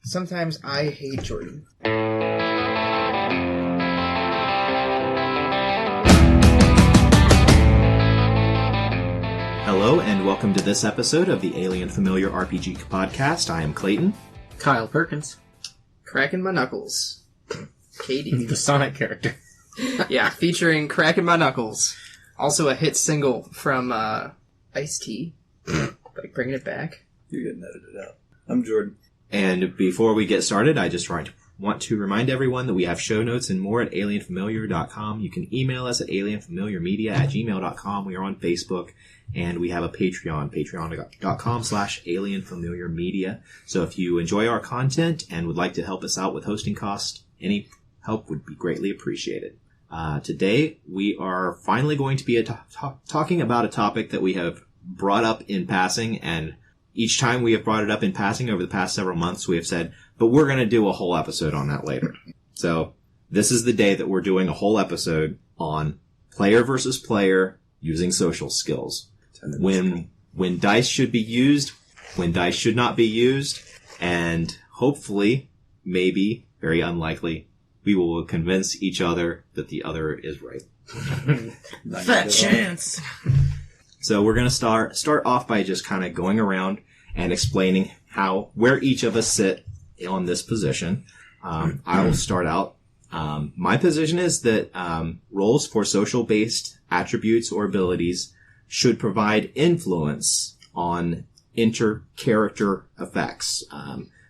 Sometimes I hate Jordan. Hello, and welcome to this episode of the Alien Familiar RPG podcast. I am Clayton. Kyle Perkins. Cracking my knuckles. Katie. The Sonic character. Yeah, featuring Cracking My Knuckles. Also a hit single from Ice-T. Like, bringing it back. You're getting edited out. I'm Jordan. And before we get started, I just want to remind everyone that we have show notes and more at alienfamiliar.com. You can email us at alienfamiliarmedia@gmail.com. We are on Facebook, and we have a Patreon, patreon.com/alienfamiliarmedia. So if you enjoy our content and would like to help us out with hosting costs, any help would be greatly appreciated. Today, we are finally going to be talking about a topic that we have brought up in passing, and each time we have brought it up in passing over the past several months, we have said, but we're going to do a whole episode on that later. So this is the day that we're doing a whole episode on player versus player using social skills. When dice should be used, when dice should not be used, and hopefully, maybe, very unlikely, we will convince each other that the other is right. Fat chance! So we're going to start off by just kind of going around and explaining where each of us sit on this position. I will start out. My position is that roles for social-based attributes or abilities should provide influence on inter-character effects.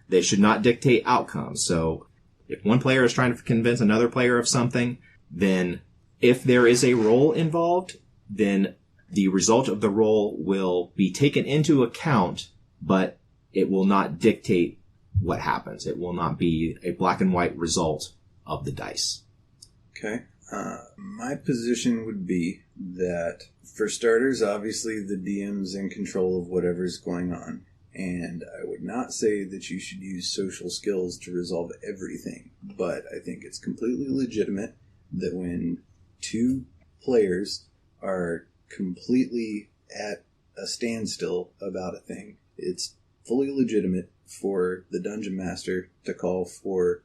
They should not dictate outcomes. So if one player is trying to convince another player of something, then if there is a role involved, then the result of the role will be taken into account, but it will not dictate what happens. It will not be a black and white result of the dice. Okay. My position would be that, for starters, obviously the DM's in control of whatever's going on. And I would not say that you should use social skills to resolve everything. But I think it's completely legitimate that when two players are completely at a standstill about a thing, it's fully legitimate for the dungeon master to call for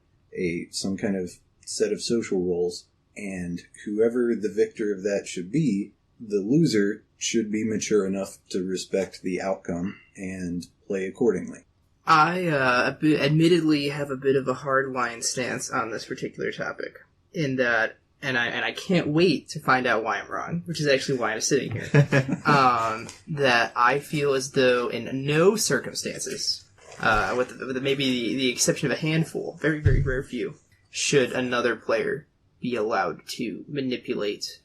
some kind of set of social roles, and whoever the victor of that should be, the loser should be mature enough to respect the outcome and play accordingly. I admittedly have a bit of a hardline stance on this particular topic, in that, and I can't wait to find out why I'm wrong, which is actually why I'm sitting here, that I feel as though in no circumstances, with maybe the exception of a handful, very, very rare few, should another player be allowed to manipulate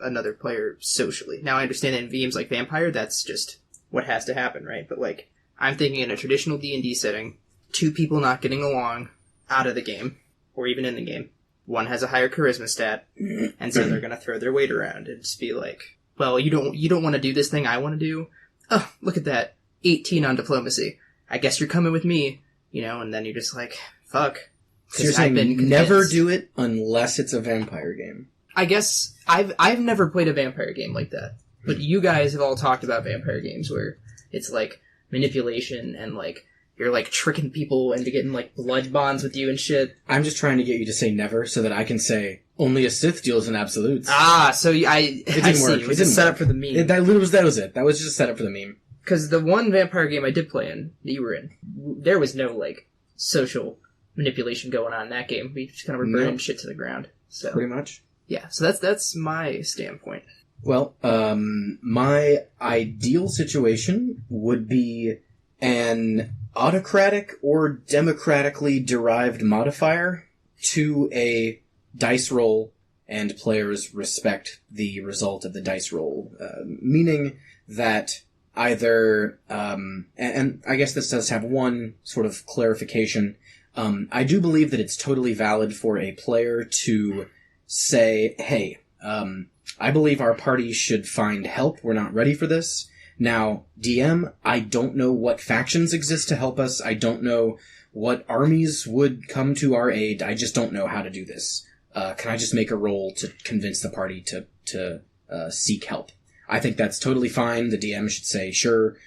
another player socially. Now, I understand in games like Vampire, that's just what has to happen, right? But, like, I'm thinking in a traditional D&D setting, two people not getting along out of the game, or even in the game. One has a higher charisma stat, and so they're going to throw their weight around and just be like, well, you don't want to do this thing I want to do? Oh, look at that. 18 on diplomacy. I guess you're coming with me, and then you're just like, fuck. So you're saying never do it unless it's a vampire game. I guess I've never played a vampire game like that. But you guys have all talked about vampire games where it's like manipulation and like you're like tricking people into getting like blood bonds with you and shit. I'm just trying to get you to say never so that I can say only a Sith deals in absolutes. Ah, so it didn't work. It was just set up for the meme. That was it. That was just set up for the meme. Because the one vampire game I did play in, that you were in, there was no like social manipulation going on in that game. We just kind of were burning shit to the ground. So pretty much. Yeah, so that's my standpoint. Well, my ideal situation would be an autocratic or democratically derived modifier to a dice roll, and players respect the result of the dice roll. Meaning that either, and I guess this does have one sort of clarification. I do believe that it's totally valid for a player to say, hey, I believe our party should find help. We're not ready for this. Now, DM, I don't know what factions exist to help us. I don't know what armies would come to our aid. I just don't know how to do this. Can I just make a roll to convince the party to seek help? I think that's totally fine. The DM should say, sure,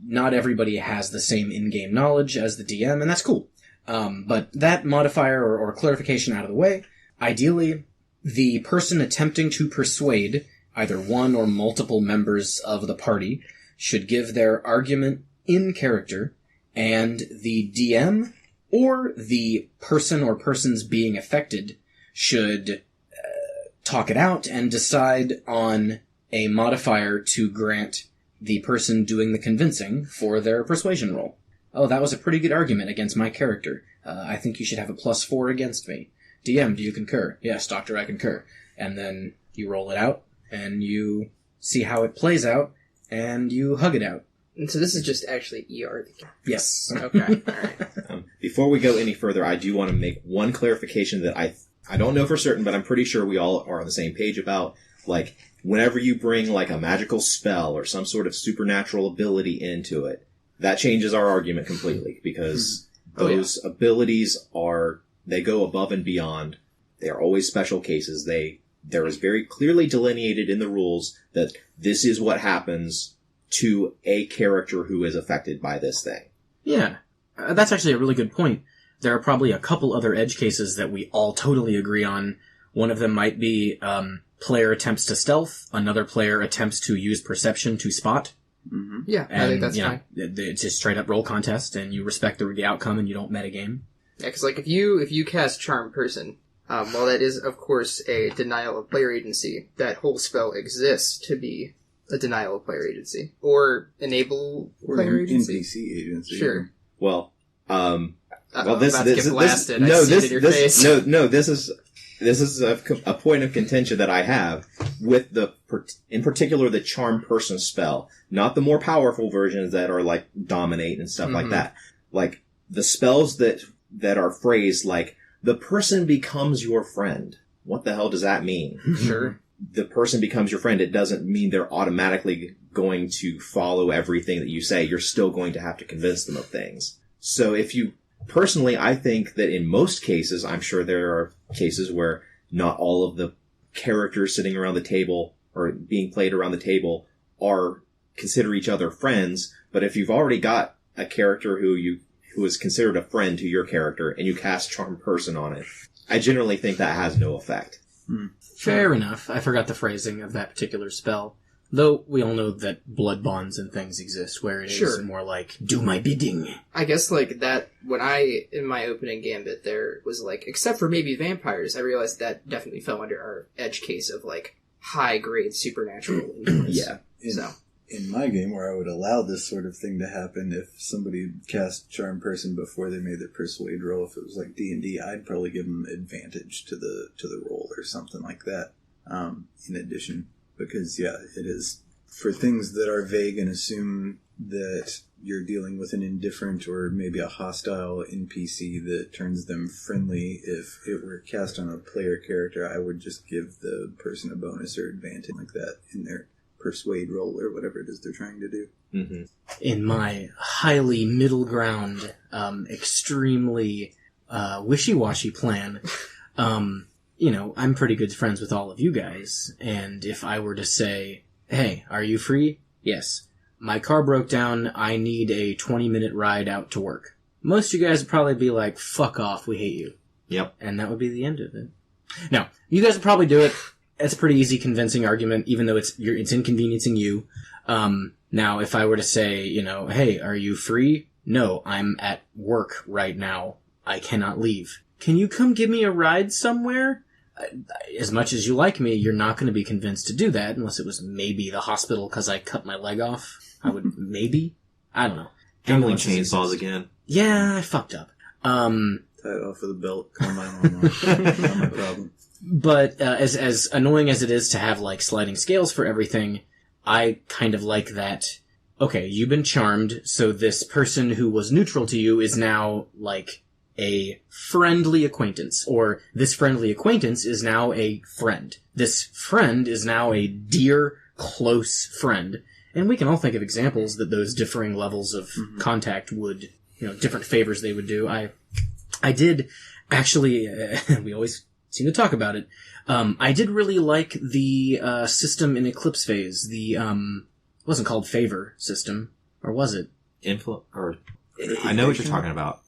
not everybody has the same in-game knowledge as the DM, and that's cool. But that modifier or clarification out of the way, ideally, the person attempting to persuade either one or multiple members of the party should give their argument in character, and the DM or the person or persons being affected should talk it out and decide on a modifier to grant the person doing the convincing for their persuasion roll. Oh, that was a pretty good argument against my character. I think you should have a +4 against me. DM, do you concur? Yes, Doctor, I concur. And then you roll it out, and you see how it plays out, and you hug it out. And so this is just actually ER. Yes. Okay, alright. Before we go any further, I do want to make one clarification that I don't know for certain, but I'm pretty sure we all are on the same page about, like, whenever you bring, like, a magical spell or some sort of supernatural ability into it, that changes our argument completely, because those abilities they go above and beyond. They are always special cases. There is very clearly delineated in the rules that this is what happens to a character who is affected by this thing. Yeah. That's actually a really good point. There are probably a couple other edge cases that we all totally agree on. One of them might be player attempts to stealth, another player attempts to use perception to spot. Mm-hmm. Yeah, and, I think that's fine. It's a straight up roll contest, and you respect the outcome, and you don't metagame. Yeah, because like if you cast Charm Person, while that is of course a denial of player agency, that whole spell exists to be a denial of player agency or enable player agency. NPC agency. Sure. Well, this is a point of contention that I have with in particular, the Charm Person spell, not the more powerful versions that are like Dominate and stuff like that. Like the spells that are phrased like the person becomes your friend. What the hell does that mean? Sure. The person becomes your friend. It doesn't mean they're automatically going to follow everything that you say. You're still going to have to convince them of things. So personally, I think that in most cases, I'm sure there are cases where not all of the characters sitting around the table or being played around the table consider each other friends. But if you've already got a character who is considered a friend to your character and you cast Charm Person on it, I generally think that has no effect. Fair enough. I forgot the phrasing of that particular spell. Though we all know that blood bonds and things exist where it is more like, do my bidding. I guess like that, when in my opening gambit there was like, except for maybe vampires, I realized that definitely fell under our edge case of like high grade supernatural influence. Yeah. In my game, where I would allow this sort of thing to happen, if somebody cast Charm Person before they made their Persuade roll, if it was like D&D, I'd probably give them advantage to the roll or something like that. In addition, because it is for things that are vague and assume that you're dealing with an indifferent or maybe a hostile NPC that turns them friendly. If it were cast on a player character, I would just give the person a bonus or advantage like that in their Persuade roll or whatever it is they're trying to do. Mm-hmm. In my highly middle ground, extremely wishy-washy plan, I'm pretty good friends with all of you guys, and if I were to say, hey, are you free? Yes. My car broke down, I need a 20-minute ride out to work. Most of you guys would probably be like, fuck off, we hate you. Yep. And that would be the end of it. Now, you guys would probably do it. It's a pretty easy convincing argument, even though it's inconveniencing you. Now, if I were to say, hey, are you free? No, I'm at work right now. I cannot leave. Can you come give me a ride somewhere? As much as you like me, you're not going to be convinced to do that unless it was maybe the hospital because I cut my leg off. I would maybe. I don't know. Handling chainsaws again. Yeah, I fucked up. Tie it off with a belt. Call my mom. Not my problem. But as annoying as it is to have like sliding scales for everything, I kind of like that. Okay, you've been charmed, so this person who was neutral to you is now like a friendly acquaintance, or this friendly acquaintance is now a friend. This friend is now a dear, close friend. And we can all think of examples that those differing levels of contact would, different favors they would do. I did actually, we always seem to talk about it. I did really like the system in Eclipse Phase, the wasn't called favor system, Or was it? I know what you're talking about.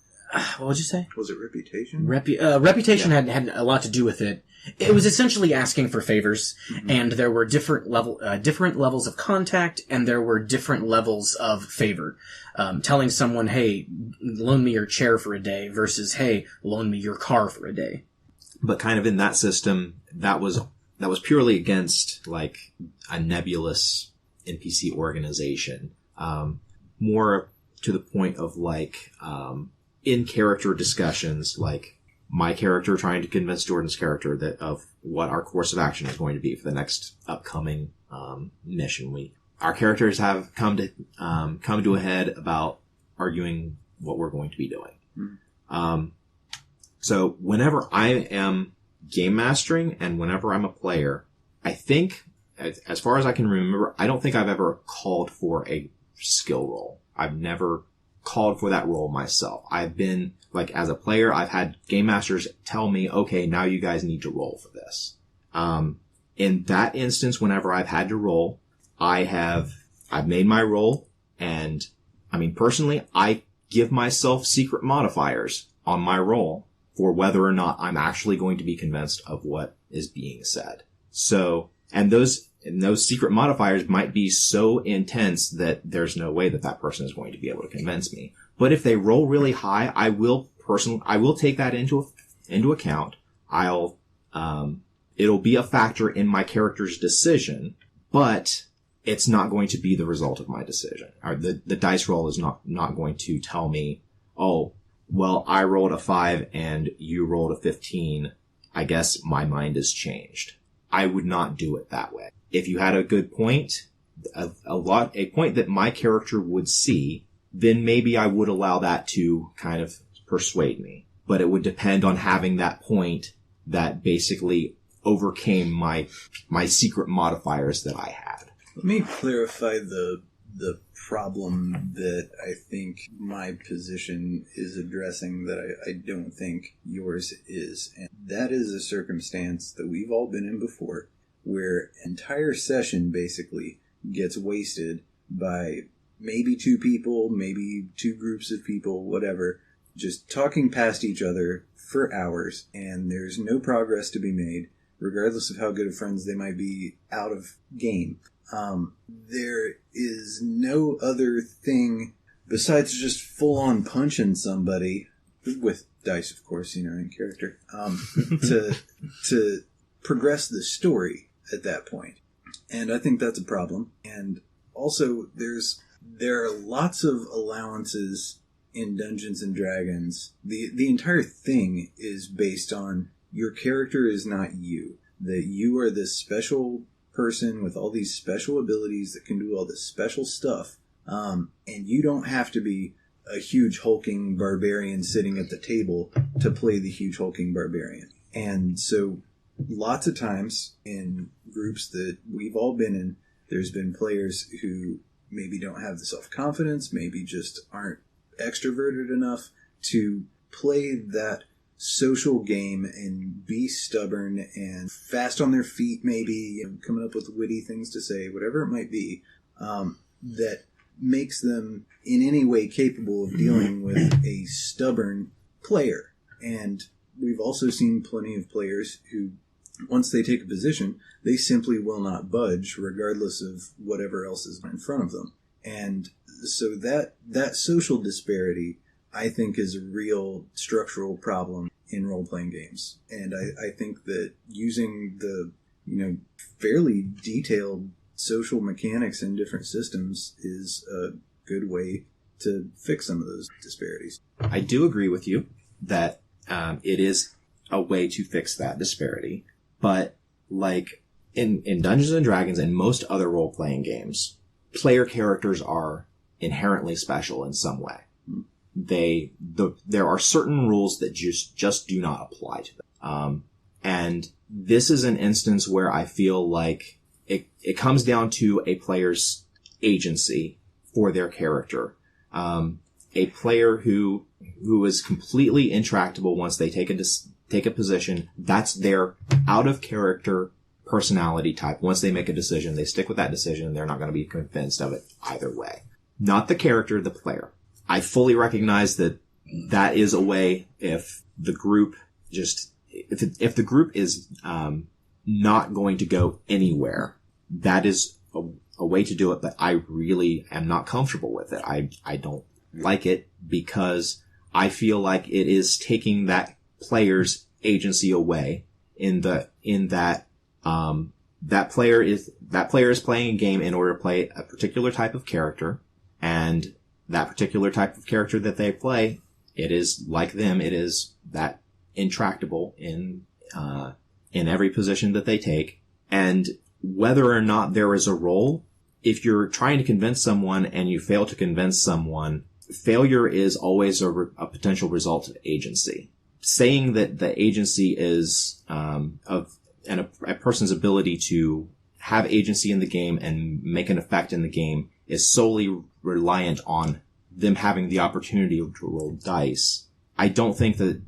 What would you say? Was it reputation? Reputation had a lot to do with it. It was essentially asking for favors, and there were different levels of contact, and there were different levels of favor. Telling someone, "Hey, loan me your chair for a day," versus, "Hey, loan me your car for a day." But kind of in that system, that was purely against like a nebulous NPC organization. More to the point of like in character discussions, like my character trying to convince Jordan's character that of what our course of action is going to be for the next upcoming mission. Our characters have come to a head about arguing what we're going to be doing. So whenever I am game mastering and whenever I'm a player, I think, as far as I can remember, I don't think I've ever called for a skill roll. I've never called for that role myself. I've been, like, as a player, I've had game masters tell me, okay, now you guys need to roll for this. In that instance, whenever I've had to roll, I've made my roll, and, I mean, personally, I give myself secret modifiers on my roll for whether or not I'm actually going to be convinced of what is being said. So, and those secret modifiers might be so intense that there's no way that person is going to be able to convince me. But if they roll really high, I will take that into account. It'll be a factor in my character's decision, but it's not going to be the result of my decision. Or the dice roll is not going to tell me, oh, well, I rolled a 5 and you rolled a 15. I guess my mind has changed. I would not do it that way. If you had a good point, a point that my character would see, then maybe I would allow that to kind of persuade me. But it would depend on having that point that basically overcame my secret modifiers that I had. Let me clarify the problem that I think my position is addressing that I don't think yours is. And that is a circumstance that we've all been in before, where an entire session basically gets wasted by maybe 2 people, maybe 2 groups of people, whatever, just talking past each other for hours, and there's no progress to be made, regardless of how good of friends they might be out of game. There is no other thing besides just full-on punching somebody, with dice, of course, in character, to progress the story at that point. And I think that's a problem. And also, there are lots of allowances in Dungeons and Dragons. The entire thing is based on your character is not you. That you are this special person with all these special abilities that can do all this special stuff. And you don't have to be a huge hulking barbarian sitting at the table to play the huge hulking barbarian. And so lots of times in groups that we've all been in, there's been players who maybe don't have the self-confidence, maybe just aren't extroverted enough to play that social game and be stubborn and fast on their feet, maybe coming up with witty things to say, whatever it might be, that makes them in any way capable of dealing with a stubborn player. And we've also seen plenty of players who, once they take a position, they simply will not budge regardless of whatever else is in front of them. And so that social disparity, I think, is a real structural problem in role-playing games. And I think that using the, fairly detailed social mechanics in different systems is a good way to fix some of those disparities. I do agree with you that it is a way to fix that disparity. But like in Dungeons and Dragons and most other role-playing games, player characters are inherently special in some way. There are certain rules that just do not apply to them. And this is an instance where I feel like it comes down to a player's agency for their character. A player who is completely intractable once they take a position, that's their out of character personality type. Once they make a decision, they stick with that decision. They're not going to be convinced of it either way. Not the character, the player. I fully recognize that is a way if the group if the group is not going to go anywhere, that is a way to do it, but I really am not comfortable with it. I don't like it because I feel like it is taking that player's agency away in that that player is playing a game in order to play a particular type of character, and that particular type of character that they play, it is like them, it is that intractable in every position that they take. And whether or not there is a role, if you're trying to convince someone and you fail to convince someone, failure is always a potential result of agency. Saying that the agency is a person's ability to have agency in the game and make an effect in the game is solely reliant on them having the opportunity to roll dice. I don't think that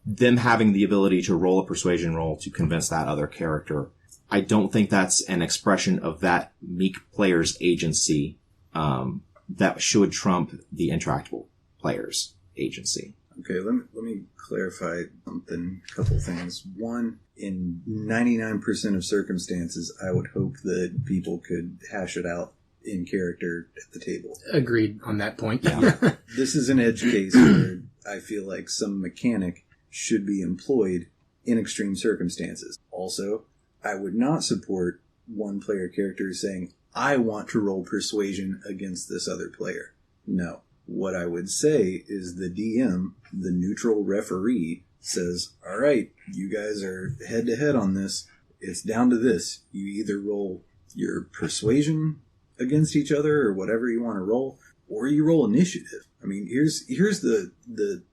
them having the ability to roll a persuasion roll to convince that other character, I don't think that's an expression of that meek player's agency that should trump the intractable player's agency. Okay, let me clarify something, a couple things. One, in 99% of circumstances, I would hope that people could hash it out in character at the table. Agreed on that point. Yeah. This is an edge case where I feel like some mechanic should be employed in extreme circumstances. Also, I would not support one player character saying, I want to roll persuasion against this other player. No. What I would say is the DM, the neutral referee, says, all right, you guys are head to head on this. It's down to this. You either roll your persuasion against each other or whatever you want to roll, or you roll initiative. I mean, here's the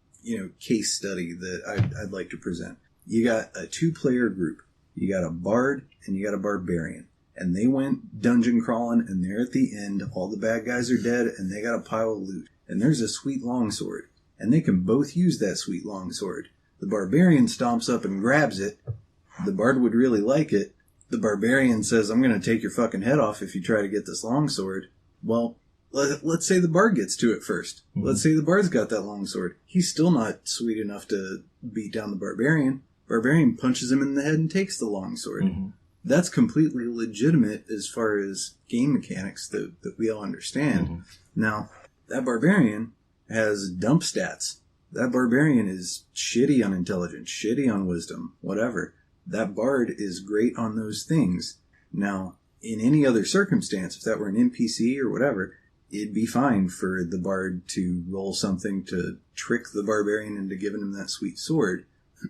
case study that I'd like to present. You got a 2-player group. You got a bard and you got a barbarian. And they went dungeon crawling, and they're at the end. All the bad guys are dead, and they got a pile of loot. And there's a sweet longsword. And they can both use that sweet longsword. The barbarian stomps up and grabs it. The bard would really like it. The barbarian says, I'm going to take your fucking head off if you try to get this longsword. Well, let's say the bard gets to it first. Mm-hmm. Let's say the bard's got that longsword. He's still not sweet enough to beat down the barbarian. Barbarian punches him in the head and takes the longsword. Mm-hmm. That's completely legitimate as far as game mechanics that we all understand. Mm-hmm. Now, that barbarian has dump stats. That barbarian is shitty on intelligence, shitty on wisdom, whatever. That bard is great on those things. Now, in any other circumstance, if that were an NPC or whatever, it'd be fine for the bard to roll something to trick the barbarian into giving him that sweet sword.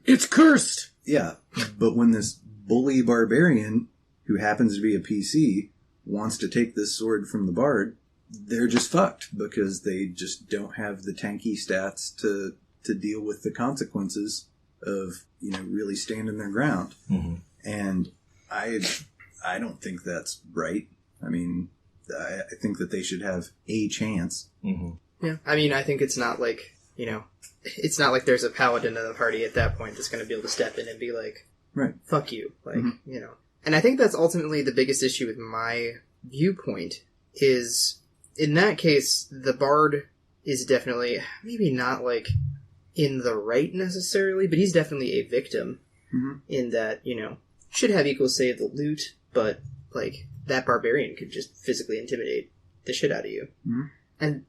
It's cursed! Yeah, but when this bully barbarian, who happens to be a PC, wants to take this sword from the bard, they're just fucked because they just don't have the tanky stats to deal with the consequences of, really standing their ground. Mm-hmm. And I don't think that's right. I mean, I think that they should have a chance. Mm-hmm. Yeah. I mean, I think it's not like, it's not like there's a paladin in the party at that point that's going to be able to step in and be like, right, fuck you. Like, mm-hmm. And I think that's ultimately the biggest issue with my viewpoint is, in that case, the bard is definitely, maybe not like in the right necessarily, but he's definitely a victim in that, should have equal say of the loot, but like that barbarian could just physically intimidate the shit out of you. Mm-hmm. And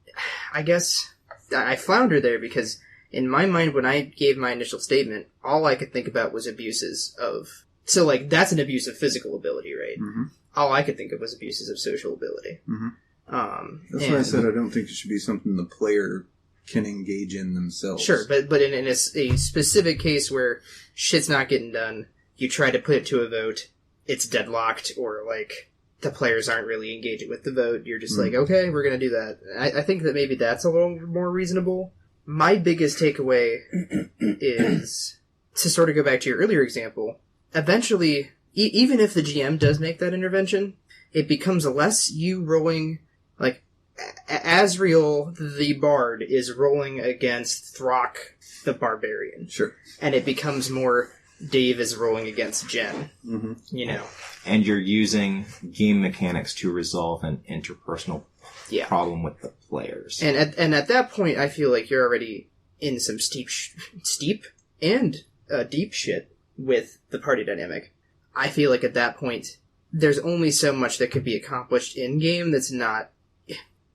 I guess I flounder there because in my mind, when I gave my initial statement, all I could think about was abuses of... So, like, that's an abuse of physical ability, right? Mm-hmm. All I could think of was abuses of social ability. Mm-hmm. That's why I said I don't think it should be something the player can engage in themselves. Sure, but in a specific case where shit's not getting done, you try to put it to a vote, it's deadlocked, or, like, the players aren't really engaging with the vote, you're just like, okay, we're gonna do that. I think that maybe that's a little more reasonable. My biggest takeaway is, to sort of go back to your earlier example, eventually, even if the GM does make that intervention, it becomes less you rolling, like, Asriel, the bard, is rolling against Throck, the barbarian. Sure. And it becomes more Dave is rolling against Jen. Mm-hmm. You know. And you're using game mechanics to resolve an interpersonal problem with the players. And at that point, I feel like you're already in some steep and deep shit with the party dynamic. I feel like at that point, there's only so much that could be accomplished in game that's not.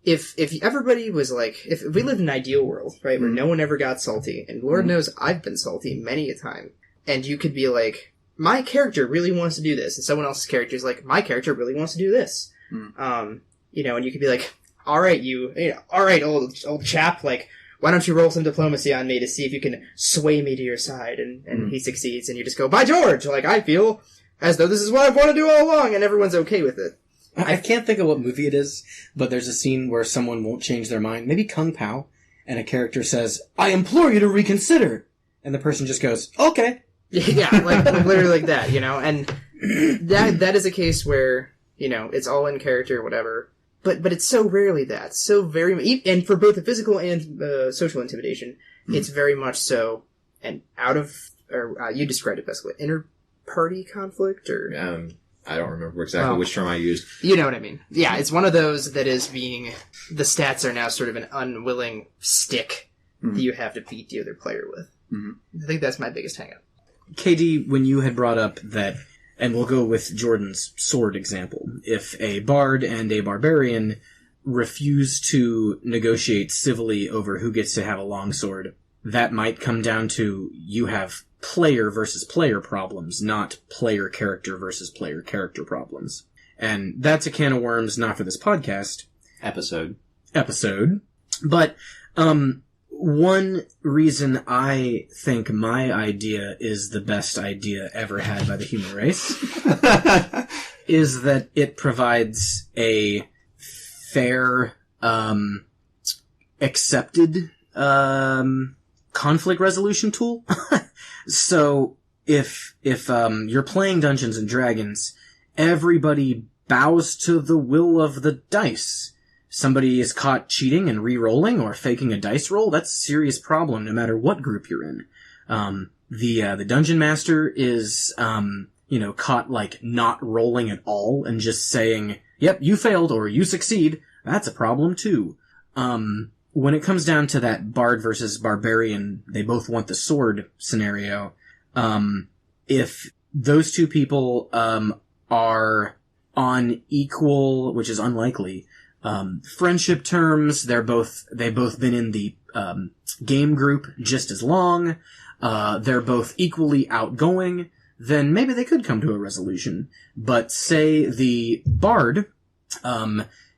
If everybody was like, if we lived in an ideal world, right, where no one ever got salty, and Lord knows I've been salty many a time, and you could be like, my character really wants to do this, and someone else's character is like, my character really wants to do this. And you could be like, all right, old chap, like, why don't you roll some diplomacy on me to see if you can sway me to your side, and he succeeds, and you just go, by George, like, I feel as though this is what I've wanted to do all along, and everyone's okay with it. I can't think of what movie it is, but there's a scene where someone won't change their mind. Maybe Kung Pao, and a character says, I implore you to reconsider! And the person just goes, okay. Yeah, like literally like that, and that is a case where, it's all in character, whatever. But it's so rarely that. So very, and for both the physical and social intimidation, it's very much so, and you described it best, what, inter-party conflict, or? I don't remember exactly which term I used. You know what I mean. Yeah, it's one of those that is being... The stats are now sort of an unwilling stick that you have to beat the other player with. I think that's my biggest hang-up. KD, when you had brought up that, and we'll go with Jordan's sword example, if a bard and a barbarian refuse to negotiate civilly over who gets to have a longsword, that might come down to you have player versus player problems, not player character versus player character problems. And that's a can of worms, not for this podcast. Episode. But, one reason I think my idea is the best idea ever had by the human race is that it provides a fair, accepted, conflict resolution tool. So if you're playing Dungeons and Dragons, everybody bows to the will of the dice. Somebody is caught cheating and re-rolling or faking a dice roll, that's a serious problem no matter what group you're in. The dungeon master is, caught like not rolling at all and just saying, yep, you failed or you succeed. That's a problem too. When it comes down to that bard versus barbarian, they both want the sword scenario. If those two people, are on equal, which is unlikely, friendship terms, they've both been in the, game group just as long, they're both equally outgoing, then maybe they could come to a resolution. But say the bard,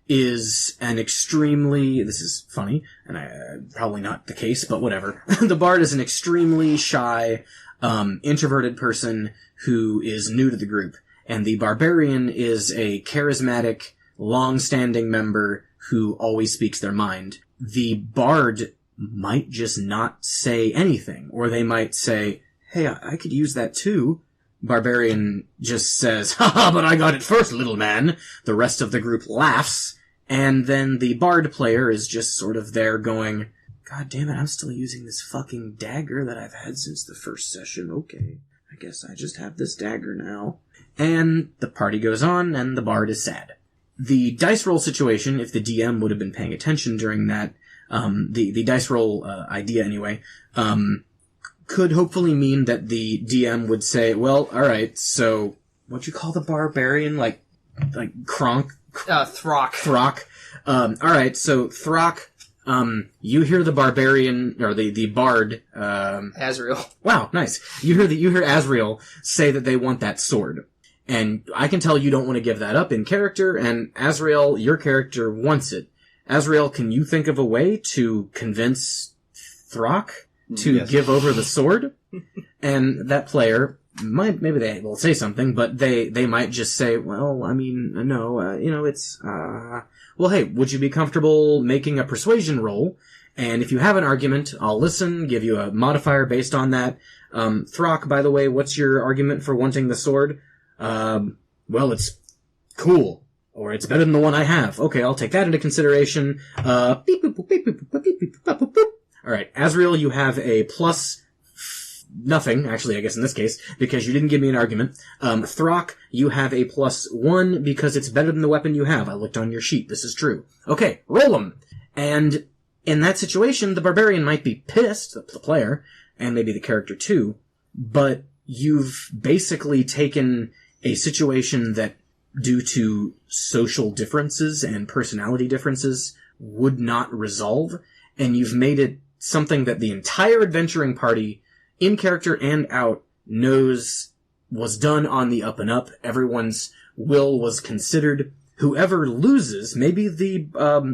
is an extremely, this is funny, and probably not the case, but whatever. The bard is an extremely shy, introverted person who is new to the group. And the barbarian is a charismatic, long-standing member who always speaks their mind. The bard might just not say anything, or they might say, hey, I could use that too. Barbarian just says, haha, but I got it first, little man. The rest of the group laughs, and then the bard player is just sort of there going, God damn it, I'm still using this fucking dagger that I've had since the first session. Okay, I guess I just have this dagger now. And the party goes on, and the bard is sad. The dice roll situation, if the DM would have been paying attention during that, the dice roll idea anyway, could hopefully mean that the DM would say, well, alright, so, what'd you call the barbarian? Like Throck. Throck. Alright, so Throck, you hear the barbarian, or the bard, Azrael. Wow, nice. You hear Azrael say that they want that sword. And I can tell you don't want to give that up in character, and Azrael, your character, wants it. Azrael, can you think of a way to convince Throck to give over the sword? And that player maybe they will say something, but they might just say, well, I mean, no, it's, well, hey, would you be comfortable making a persuasion roll? And if you have an argument, I'll listen, give you a modifier based on that. Throck, by the way, what's your argument for wanting the sword? Well, it's cool. Or it's better than the one I have. Okay, I'll take that into consideration. Alright, Azrael, you have a plus nothing, actually, I guess in this case, because you didn't give me an argument. Throck, you have a +1 because it's better than the weapon you have. I looked on your sheet. This is true. Okay, roll them. And in that situation, the barbarian might be pissed, the player, and maybe the character too, but you've basically taken a situation that, due to social differences and personality differences, would not resolve, and you've made it something that the entire adventuring party, in character and out, knows was done on the up and up. Everyone's will was considered. Whoever loses, maybe the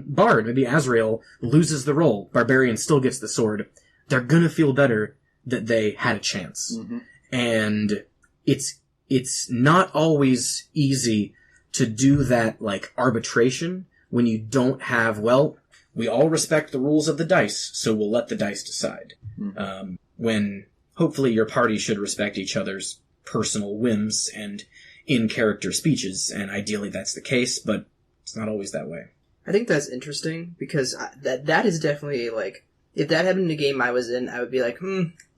bard, maybe Azrael, loses the roll. Barbarian still gets the sword. They're gonna feel better that they had a chance. Mm-hmm. And it's not always easy to do that, like, arbitration when you don't have, well, we all respect the rules of the dice, so we'll let the dice decide. Mm-hmm. When hopefully your party should respect each other's personal whims and in-character speeches, and ideally that's the case, but it's not always that way. I think that's interesting, because that is definitely, like, if that happened in a game I was in, I would be like,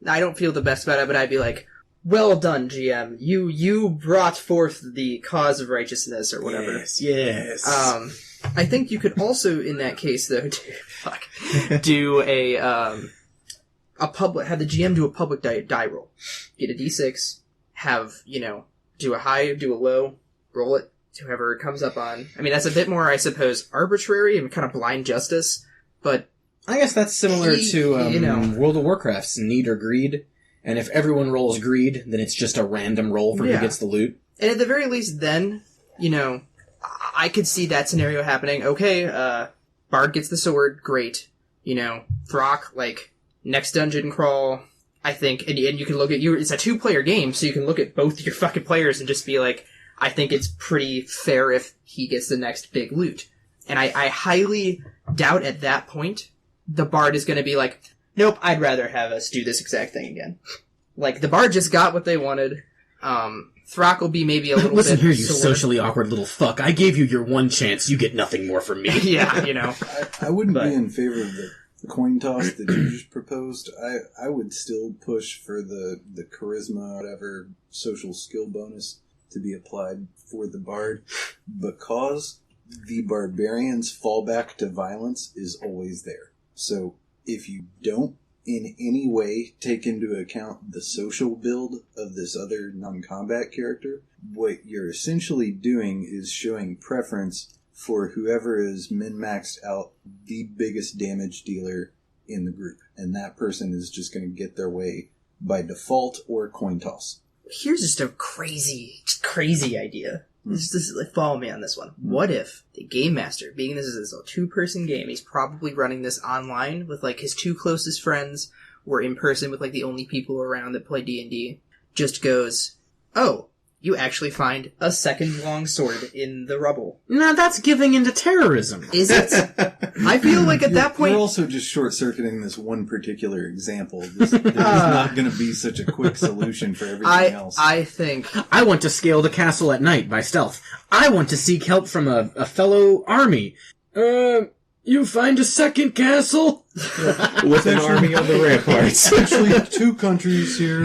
I don't feel the best about it, but I'd be like, well done, GM. You brought forth the cause of righteousness, or whatever. Yes. I think you could also, in that case, though, do have the GM do a public die roll. Get a d6, have, do a high, do a low, roll it to whoever it comes up on. I mean, that's a bit more, I suppose, arbitrary and kind of blind justice, but... I guess that's similar to, World of Warcraft's Need or Greed. And if everyone rolls greed, then it's just a random roll for who gets the loot. And at the very least, then, I could see that scenario happening. Okay, Bard gets the sword, great. Throck, like, next dungeon crawl, I think, and you can look at it's a 2-player game, so you can look at both your fucking players and just be like, I think it's pretty fair if he gets the next big loot. And I highly doubt at that point the Bard is gonna be like, nope, I'd rather have us do this exact thing again. Like, the Bard just got what they wanted. Throck will be maybe a little Listen bit... Listen here, you socially awkward little fuck. I gave you your one chance. You get nothing more from me. Yeah, I wouldn't be in favor of the coin toss that you just proposed. I would still push for the charisma, whatever, social skill bonus to be applied for the Bard, because the Barbarian's fallback to violence is always there. So, if you don't in any way take into account the social build of this other non-combat character, what you're essentially doing is showing preference for whoever is min-maxed out the biggest damage dealer in the group. And that person is just going to get their way by default or coin toss. Here's just a crazy idea. Follow me on this one. What if the game master, being this is a 2-person game, he's probably running this online with, like, his 2 closest friends, or in person with, like, the only people around that play D&D, just goes, oh, you actually find a second longsword in the rubble. Now that's giving into terrorism. Is it? I feel like at that point... You're also just short-circuiting this one particular example. There's not going to be such a quick solution for everything else. I think... I want to scale the castle at night by stealth. I want to seek help from a fellow army. You find a second castle? With an army on the ramparts. Actually, 2 countries here.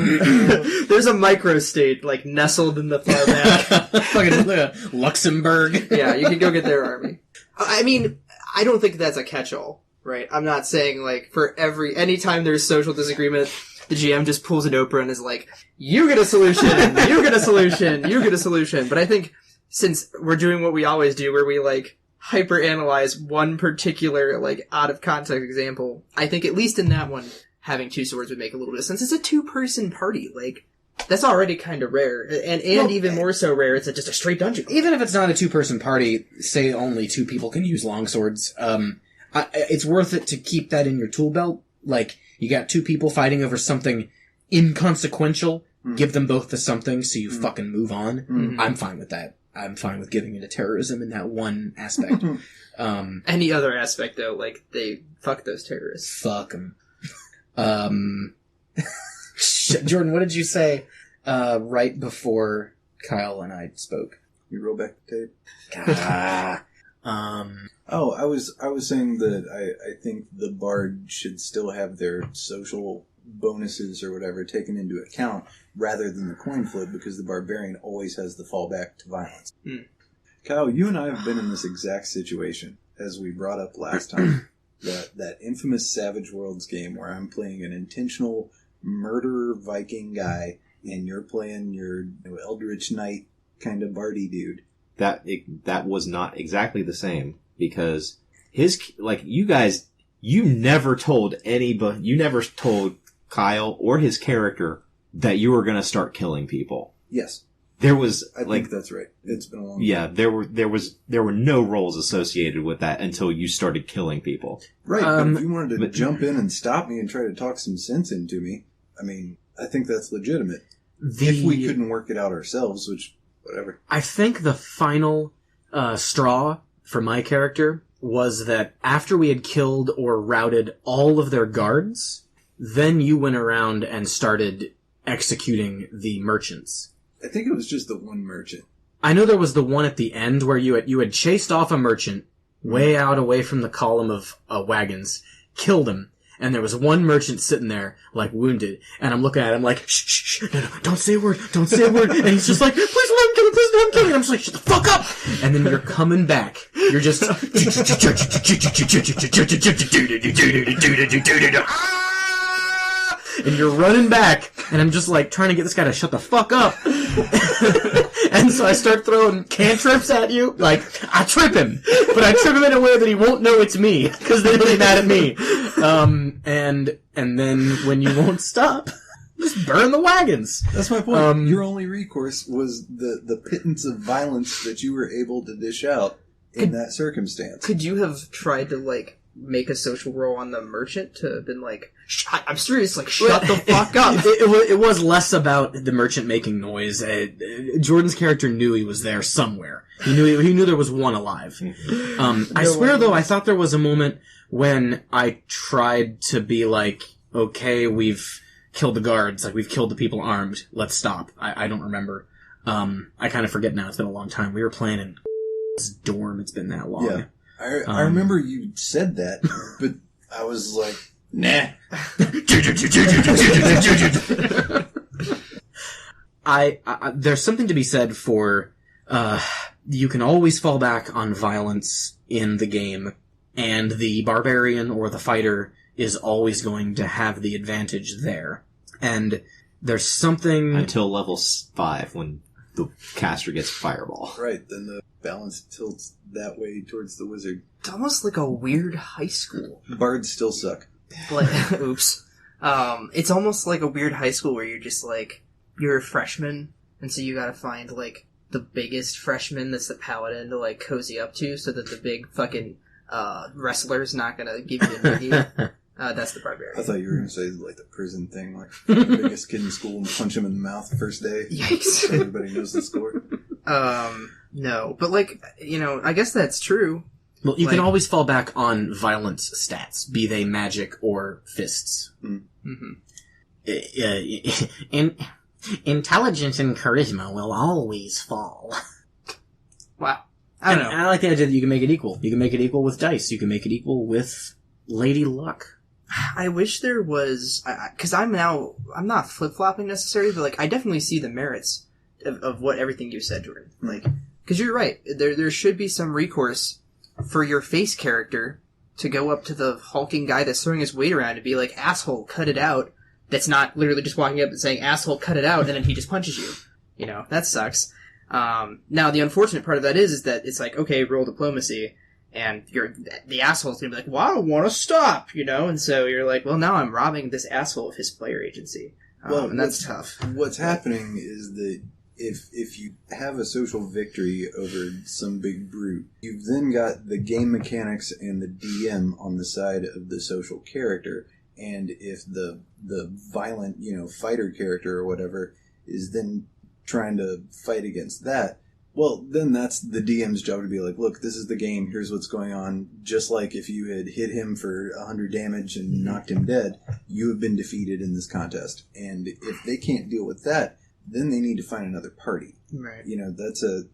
There's a microstate, like, nestled in the far back. Fucking Luxembourg. Yeah, you can go get their army. I mean, I don't think that's a catch-all, right? I'm not saying, like, anytime there's social disagreement, the GM just pulls an Oprah and is like, you get a solution, you get a solution, you get a solution. But I think, since we're doing what we always do, where we, like, hyper-analyze one particular, like, out-of-context example, I think at least in that one, having 2 swords would make a little bit of sense. It's a 2-person party, like, that's already kind of rare. And even more so rare, it's just a straight dungeon. Even if it's not a 2-person party, say only 2 people can use longswords, it's worth it to keep that in your tool belt. Like, you got 2 people fighting over something inconsequential, give them both the something so you fucking move on. Mm-hmm. I'm fine with that. I'm fine with giving into terrorism in that one aspect. Any other aspect, though, like, fuck those terrorists. Fuck them. Jordan, what did you say right before Kyle and I spoke? You roll back the tape. I was saying that I think the Bard should still have their social bonuses or whatever taken into account rather than the coin flip, because the barbarian always has the fallback to violence. Kyle, you and I have been in this exact situation, as we brought up last time. That infamous Savage Worlds game where I'm playing an intentional murderer Viking guy and you're playing your Eldritch Knight kind of Bardy dude. That was not exactly the same, because you guys, you never told anybody, you never told Kyle or his character that you were going to start killing people. Yes. There was, I think that's right. It's been a long time. Yeah, there were no roles associated with that until you started killing people. Right, but if you wanted to jump in and stop me and try to talk some sense into me, I mean, I think that's legitimate. If we couldn't work it out ourselves, which, whatever. I think the final straw for my character was that after we had killed or routed all of their guards, then you went around and started executing the merchants. I think it was just the one merchant. I know there was the one at the end where you had chased off a merchant way out away from the column of wagons, killed him, and there was one merchant sitting there, like, wounded, and I'm looking at him like, shh, no, don't say a word, and he's just like, please let him kill him, please let him kill him, and I'm just like, shut the fuck up! And then you're coming back. You're just... and you're running back, and I'm just like trying to get this guy to shut the fuck up. And so I start throwing cantrips at you. Like, I trip him, but I trip him in a way that he won't know it's me, because then he'll be mad at me. And then when you won't stop, just burn the wagons. That's my point. Your only recourse was the pittance of violence that you were able to dish out in that circumstance. Could you have tried to, like, make a social roll on the merchant to have been like, I'm serious, like, shut the fuck up. It was less about the merchant making noise. Jordan's character knew he was there somewhere. He knew there was one alive. I swear though, I thought there was a moment when I tried to be like, okay, we've killed the guards, like we've killed the people armed, let's stop. I don't remember. I kind of forget now, it's been a long time. We were playing in this dorm, it's been that long. Yeah. I remember you said that, but I was like, nah. There's something to be said for, you can always fall back on violence in the game, and the barbarian or the fighter is always going to have the advantage there. And there's something... Until level 5, when the caster gets fireball. Right, then the balance tilts that way towards the wizard. It's almost like a weird high school. Bards still suck. Like, oops. It's almost like a weird high school where you're just like, you're a freshman, and so you gotta find, like, the biggest freshman that's the paladin to, like, cozy up to, so that the big fucking, wrestler's not gonna give you the niggy. That's the barbarian. I thought you were gonna say, like, the prison thing, like, the biggest kid in school and punch him in the mouth the first day. Yikes. Everybody knows the score. No, but, like, you know, I guess that's true. Well, you can always fall back on violence stats, be they magic or fists. Mm-hmm. Intelligence and charisma will always fall. Wow. I don't know. And I like the idea that you can make it equal. You can make it equal with dice. You can make it equal with Lady Luck. I wish there was... Because I'm not flip-flopping necessarily, but, like, I definitely see the merits of what everything you said, Jordan. Like, because you're right. There should be some recourse for your face character to go up to the hulking guy that's throwing his weight around and be like, asshole, cut it out. That's not literally just walking up and saying, asshole, cut it out, and then he just punches you. You know, that sucks. Now, the unfortunate part of that is that it's like, okay, roll diplomacy, and the asshole's gonna be like, well, I don't want to stop, you know? And so you're like, well, now I'm robbing this asshole of his player agency. And that's tough. What's happening is that if you have a social victory over some big brute, you've then got the game mechanics and the DM on the side of the social character, and if the violent, you know, fighter character or whatever is then trying to fight against that, well, then that's the DM's job to be like, look, this is the game, here's what's going on. Just like if you had hit him for 100 damage and knocked him dead, you have been defeated in this contest. And if they can't deal with that, then they need to find another party. Right. You know, that's a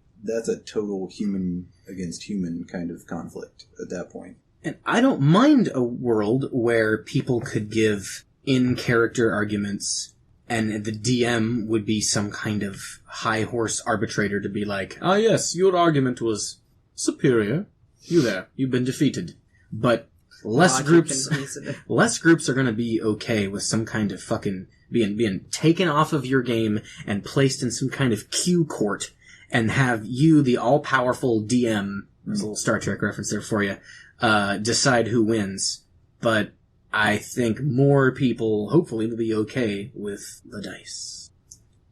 total human against human kind of conflict at that point. And I don't mind a world where people could give in-character arguments, and the DM would be some kind of high horse arbitrator to be like, "Ah, yes, your argument was superior. You there, you've been defeated." But less groups are going to be okay with some kind of fucking being taken off of your game and placed in some kind of Q court, and have you, the all-powerful DM, there's a little Star Trek reference there for you, decide who wins. But I think more people, hopefully, will be okay with the dice.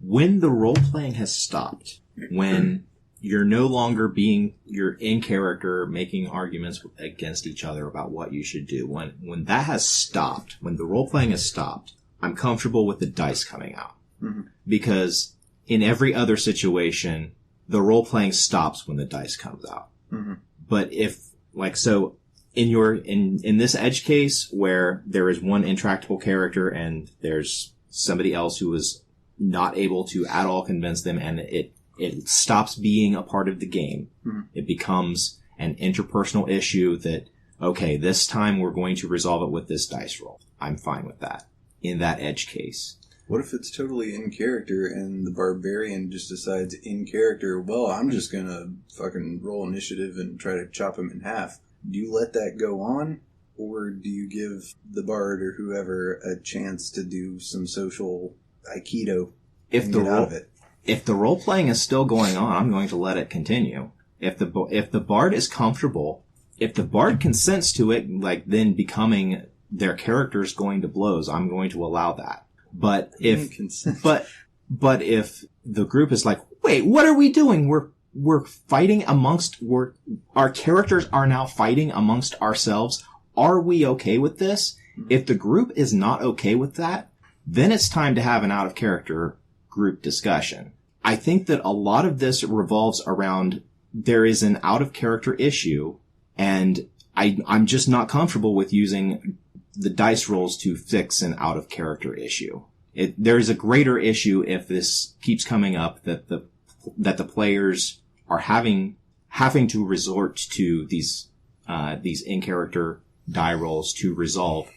When the role-playing has stopped, when you're no longer you're in character making arguments against each other about what you should do, when that has stopped, when the role-playing has stopped, I'm comfortable with the dice coming out. Mm-hmm. Because in every other situation, the role-playing stops when the dice comes out. Mm-hmm. But in this edge case where there is one intractable character and there's somebody else who is not able to at all convince them, and it stops being a part of the game. Mm-hmm. It becomes an interpersonal issue that, okay, this time we're going to resolve it with this dice roll. I'm fine with that in that edge case. What if it's totally in character and the barbarian just decides in character, well, I'm just going to fucking roll initiative and try to chop him in half? Do you let that go on, or do you give the bard or whoever a chance to do some social aikido and get out of it? If the role playing is still going on, I'm going to let it continue. If the bard is comfortable, if the bard consents to it, like then becoming their characters going to blows, I'm going to allow that. But if the group is like, wait, what are we doing? We're fighting our characters are now fighting amongst ourselves. Are we okay with this? If the group is not okay with that, then it's time to have an out of character group discussion. I think that a lot of this revolves around there is an out of character issue, and I'm just not comfortable with using the dice rolls to fix an out of character issue. There is a greater issue if this keeps coming up that the players are having to resort to these in character die rolls to resolve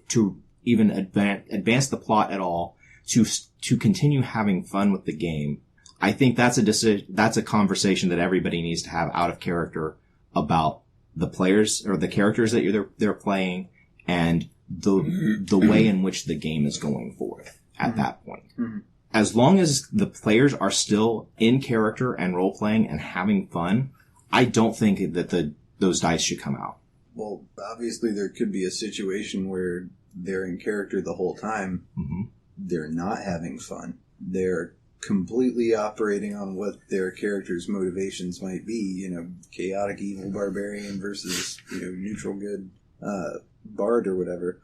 to even advance the plot at all, to continue having fun with the game. I think that's a conversation that everybody needs to have out of character about the players or the characters that they're playing, and the way in which the game is going forward at that point. Mm-hmm. As long as the players are still in character and role playing and having fun, I don't think that those dice should come out. Well, obviously there could be a situation where they're in character the whole time. Mm-hmm. They're not having fun. They're completely operating on what their character's motivations might be. Chaotic evil barbarian versus, neutral good bard or whatever.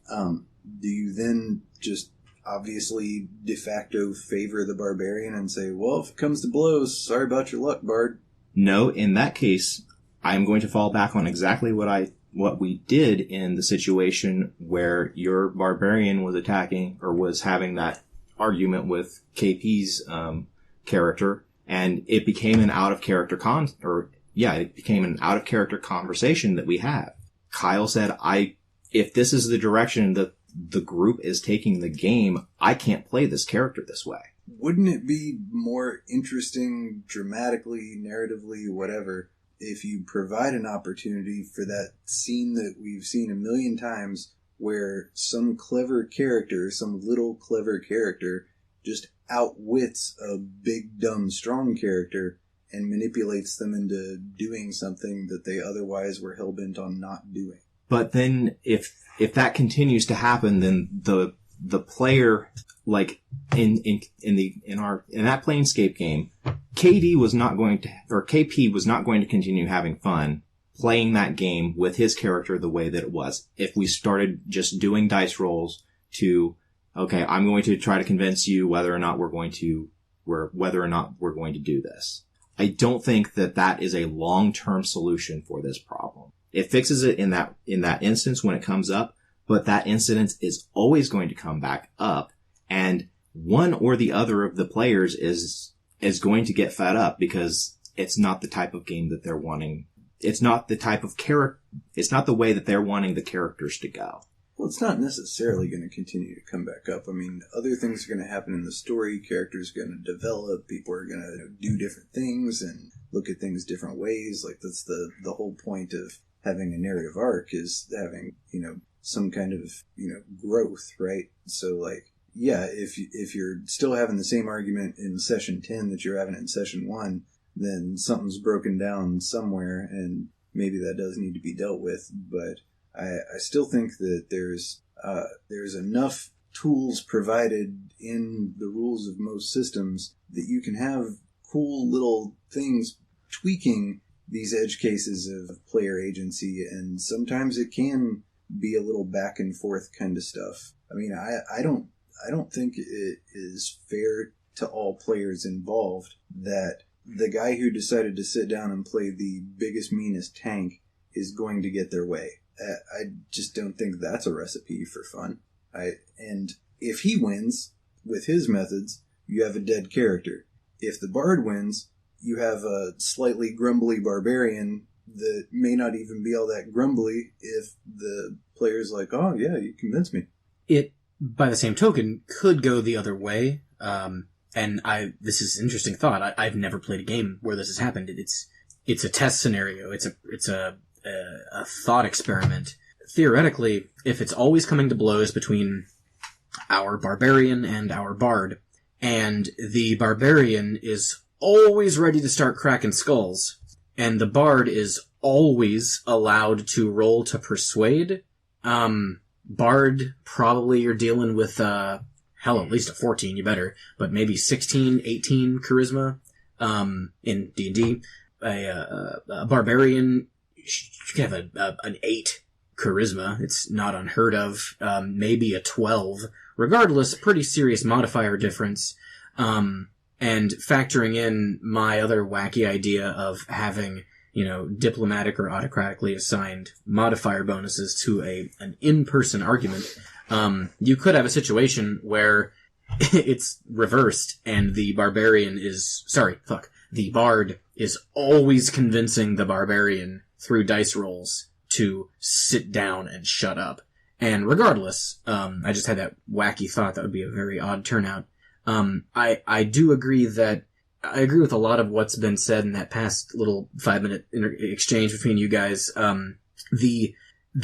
Do you then just obviously de facto favor the barbarian and say, well, if it comes to blows, sorry about your luck, bard? No, in that case, I'm going to fall back on exactly what we did in the situation where your barbarian was attacking or was having that argument with KP's character, and it became an out of character conversation that we had. Kyle said, if this is the direction that the group is taking the game, I can't play this character this way. Wouldn't it be more interesting, dramatically, narratively, whatever, if you provide an opportunity for that scene that we've seen a million times where some clever character, some little clever character, just outwits a big, dumb, strong character and manipulates them into doing something that they otherwise were hell-bent on not doing? But then if that continues to happen, then the player, like in that Planescape game, KP was not going to continue having fun playing that game with his character the way that it was. If we started just doing dice rolls to, okay, I'm going to try to convince you whether or not we're going to do this. I don't think that is a long-term solution for this problem. It fixes it in that instance when it comes up, but that incident is always going to come back up, and one or the other of the players is going to get fed up because it's not the type of game that they're wanting. It's not the type of it's not the way that they're wanting the characters to go. Well, it's not necessarily going to continue to come back up. I mean, other things are going to happen in the story. Characters are going to develop. People are going to do different things and look at things different ways. Like, that's the whole point of having a narrative arc, is having, some kind of, growth, right? So, like, yeah, if you're still having the same argument in session 10 that you're having in session 1, then something's broken down somewhere, and maybe that does need to be dealt with. But I still think that there's enough tools provided in the rules of most systems that you can have cool little things tweaking these edge cases of player agency, and sometimes it can be a little back and forth kind of stuff. I mean, I don't think it is fair to all players involved that the guy who decided to sit down and play the biggest, meanest tank is going to get their way. I just don't think that's a recipe for fun. And if he wins with his methods, you have a dead character. If the bard wins, you have a slightly grumbly barbarian that may not even be all that grumbly if the player's like, oh yeah, you convinced me. It, by the same token, could go the other way. And this is an interesting thought. I've never played a game where this has happened. It's a test scenario. It's a thought experiment. Theoretically, if it's always coming to blows between our barbarian and our bard, and the barbarian is always ready to start cracking skulls, and the bard is always allowed to roll to persuade, bard, probably you're dealing with, at least a 14, you better, but maybe 16, 18 charisma, in D&D. A barbarian should have an 8 charisma. It's not unheard of. Maybe a 12. Regardless, pretty serious modifier difference. And factoring in my other wacky idea of having, diplomatic or autocratically assigned modifier bonuses to an in-person argument, you could have a situation where it's reversed and the bard is always convincing the barbarian through dice rolls to sit down and shut up. And regardless, I just had that wacky thought that would be a very odd turnout. I do agree I agree with a lot of what's been said in that past little 5-minute exchange between you guys. The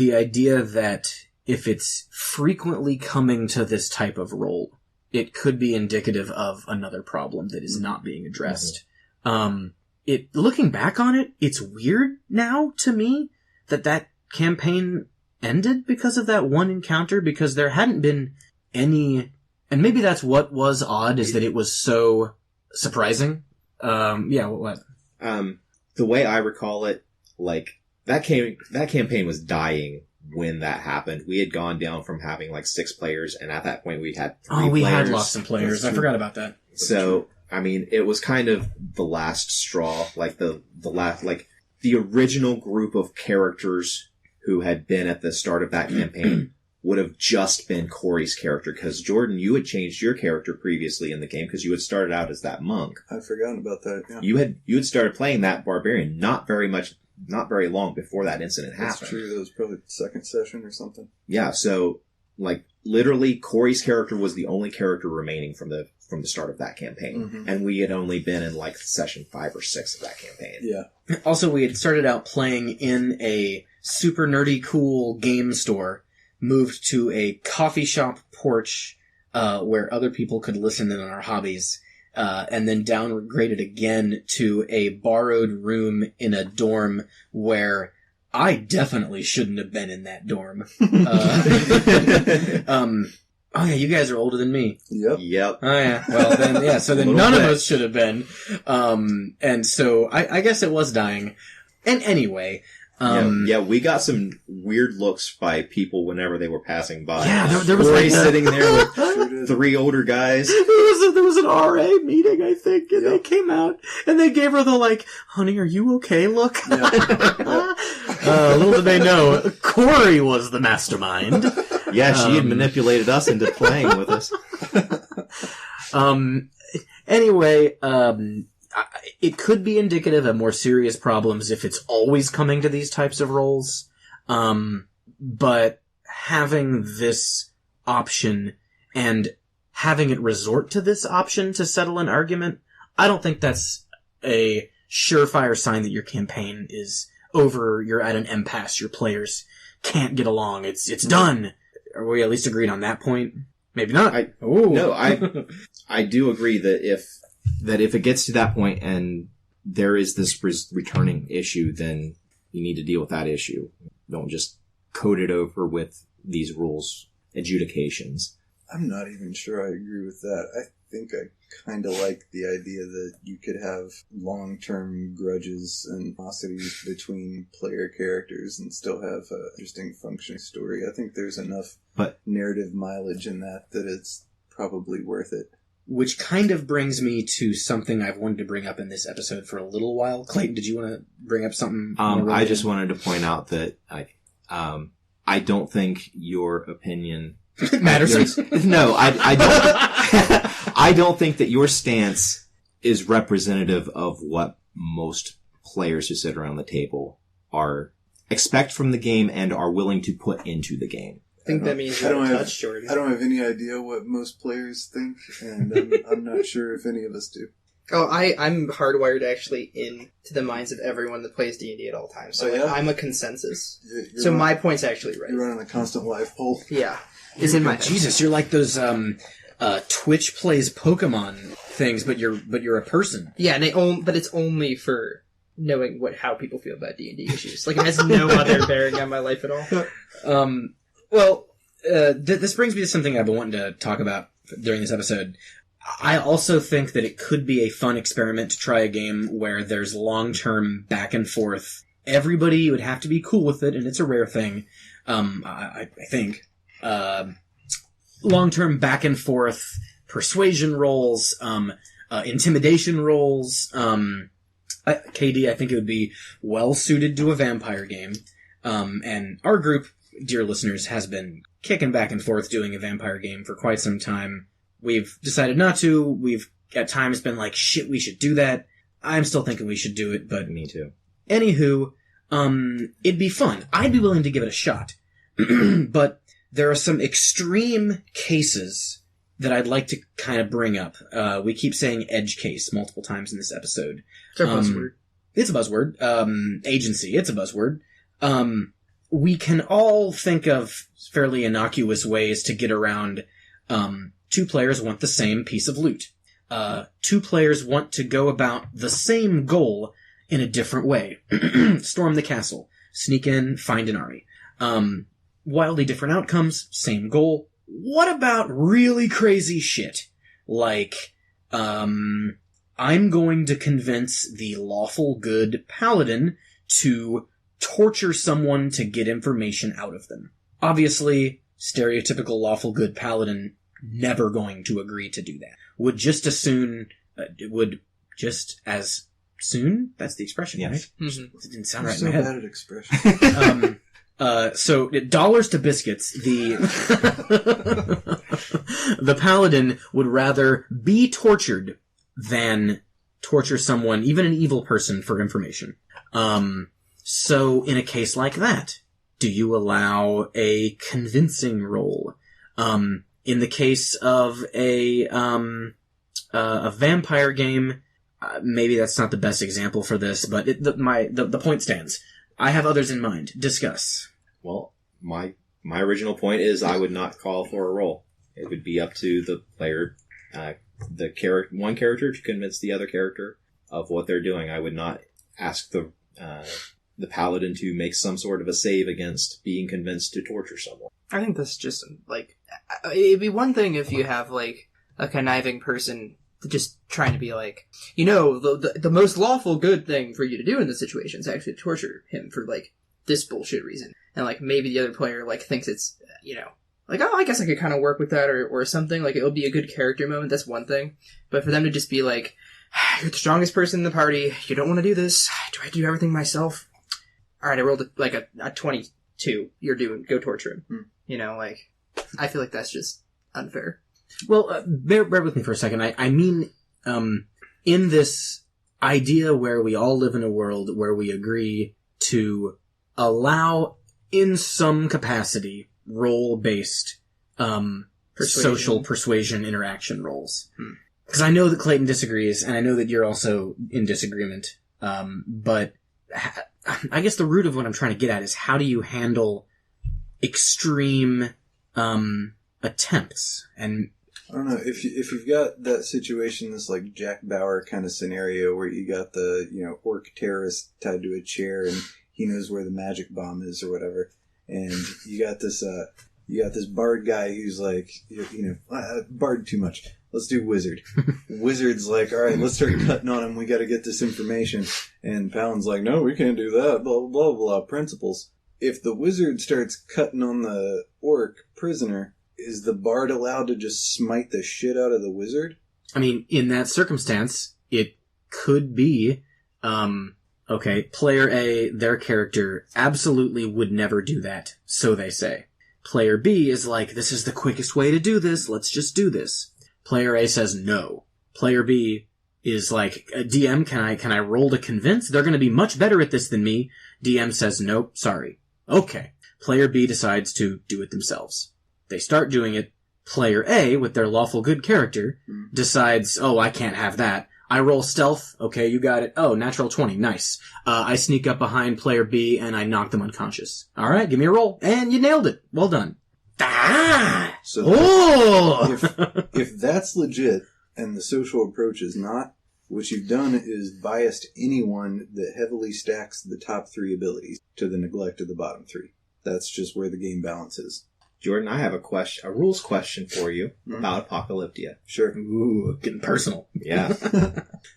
idea that if it's frequently coming to this type of roll, it could be indicative of another problem that is not being addressed. Looking back on it, it's weird now to me that campaign ended because of that one encounter, because there hadn't been any, and maybe that's what was odd, is that it was so surprising. What? The way I recall it, like, that campaign was dying when that happened. We had gone down from having like 6 players, and at that point we had 3 players. We had lost some players. I forgot about that. So, I mean, it was kind of the last straw, like the last, like, the original group of characters who had been at the start of that campaign would have just been Corey's character, because Jordan, you had changed your character previously in the game because you had started out as that monk. I'd forgotten about that. Yeah. You had started playing that barbarian not very long before that incident happened. That's true. That was probably the second session or something. Yeah. So, like, literally, Corey's character was the only character remaining from the start of that campaign, and we had only been in like session 5 or 6 of that campaign. Yeah. Also, we had started out playing in a super nerdy cool game store, moved to a coffee shop porch where other people could listen in on our hobbies, and then downgraded again to a borrowed room in a dorm where I definitely shouldn't have been in that dorm. Oh yeah, you guys are older than me. Yep. Oh yeah. Well then, yeah. So then none of us should have been. And so I guess it was dying. And anyway. We got some weird looks by people whenever they were passing by. Yeah, there was Corey sitting there with 3 older guys. There was an RA meeting, I think, and they came out and they gave her the like, "Honey, are you okay?" look. Little did they know, Corey was the mastermind. Yeah, she had manipulated us into playing with us. Anyway, it could be indicative of more serious problems if it's always coming to these types of roles. But having this option and having it resort to this option to settle an argument, I don't think that's a surefire sign that your campaign is over, you're at an impasse, your players can't get along, it's done. Are we at least agreed on that point? Maybe not. I do agree that if it gets to that point and there is this returning issue, then you need to deal with that issue. Don't just code it over with these rules adjudications. I'm not even sure I agree with that. I think I kind of like the idea that you could have long-term grudges and animosities between player characters and still have an interesting functioning story. I think there's enough narrative mileage in that it's probably worth it. Which kind of brings me to something I've wanted to bring up in this episode for a little while. Clayton, did you want to bring up something? I just wanted to point out that I don't think your opinion matters. No, I don't. I don't think that your stance is representative of what most players who sit around the table expect from the game and are willing to put into the game. I think that means you're touch, Jordan. I don't have any idea what most players think, and I'm not sure if any of us do. Oh, I'm hardwired actually into the minds of everyone that plays D&D at all times. So I'm a consensus. My point's actually right. You're running a constant live poll. Yeah. It's in my head. Jesus, you're like those Twitch plays Pokemon things, but you're a person. Yeah, but it's only for knowing how people feel about D&D issues. Like, it has no other bearing on my life at all. This brings me to something I've been wanting to talk about during this episode. I also think that it could be a fun experiment to try a game where there's long-term back and forth. Everybody would have to be cool with it, and it's a rare thing. I think. Long-term back and forth persuasion rolls, intimidation rolls. KD, I think it would be well suited to a vampire game. And our group, dear listeners, has been kicking back and forth doing a vampire game for quite some time. We've decided not to. We've at times been like, shit, we should do that. I'm still thinking we should do it, but me too. Anywho, it'd be fun. I'd be willing to give it a shot. But there are some extreme cases that I'd like to kind of bring up. We keep saying edge case multiple times in this episode. It's a buzzword. It's a buzzword. Agency, it's a buzzword. We can all think of fairly innocuous ways to get around, two players want the same piece of loot. Two players want to go about the same goal in a different way. Storm the castle. Sneak in, find an army. Wildly different outcomes, same goal. What about really crazy shit? Like, I'm going to convince the lawful good paladin to torture someone to get information out of them. Obviously, stereotypical lawful good paladin never going to agree to do that. Would just as soon, that's the expression, yes. Right? Mm-hmm. It didn't sound right so in my head. bad at expression. So dollars to biscuits, the paladin would rather be tortured than torture someone, even an evil person, for information. So in a case like that, do you allow a convincing roll? In the case of a vampire game, maybe that's not the best example for this, but the point stands. I have others in mind. Discuss. Well, my original point is I would not call for a roll. It would be up to the player, one character to convince the other character of what they're doing. I would not ask the paladin to make some sort of a save against being convinced to torture someone. I think that's just, like, it'd be one thing if you have, like, a conniving person just trying to be like, the most lawful good thing for you to do in this situation is actually to torture him for, like, this bullshit reason. And, like, maybe the other player, like, thinks it's, like, oh, I guess I could kind of work with that or something. Like, it'll be a good character moment. That's one thing. But for them to just be like, you're the strongest person in the party. You don't want to do this. Do I do everything myself? All right, I rolled like a 22. Go torture him. Like, I feel like that's just unfair. Well, bear with me for a second. I mean, in this idea where we all live in a world where we agree to allow, in some capacity, role-based social persuasion interaction roles. Hmm. Because I know that Clayton disagrees, and I know that you're also in disagreement. But I guess the root of what I'm trying to get at is how do you handle extreme attempts? And I don't know if you've got that situation, this like Jack Bauer kind of scenario where you got the orc terrorist tied to a chair and he knows where the magic bomb is or whatever, and you got this bard guy who's like bard too much. Let's do wizard. Wizard's like, all right, let's start cutting on him. We got to get this information. And Palin's like, no, we can't do that. Blah, blah, blah, blah. Principles. If the wizard starts cutting on the orc prisoner, is the bard allowed to just smite the shit out of the wizard? I mean, in that circumstance, it could be, okay, player A, their character absolutely would never do that. So they say. Player B is like, this is the quickest way to do this. Let's just do this. Player A says no. Player B is like, DM, can I roll to convince? They're going to be much better at this than me. DM says, nope, sorry. Okay. Player B decides to do it themselves. They start doing it. Player A, with their lawful good character, decides, oh, I can't have that. I roll stealth. Okay, you got it. Oh, natural 20. Nice. I sneak up behind player B and I knock them unconscious. All right, give me a roll. And you nailed it. Well done. Ah! So Oh! if that's legit and the social approach is not, what you've done is biased anyone that heavily stacks the top 3 abilities to the neglect of the bottom 3. That's just where the game balance is. Jordan, I have a rules question for you about Apocalyptia. Sure. Ooh, getting personal. Yeah.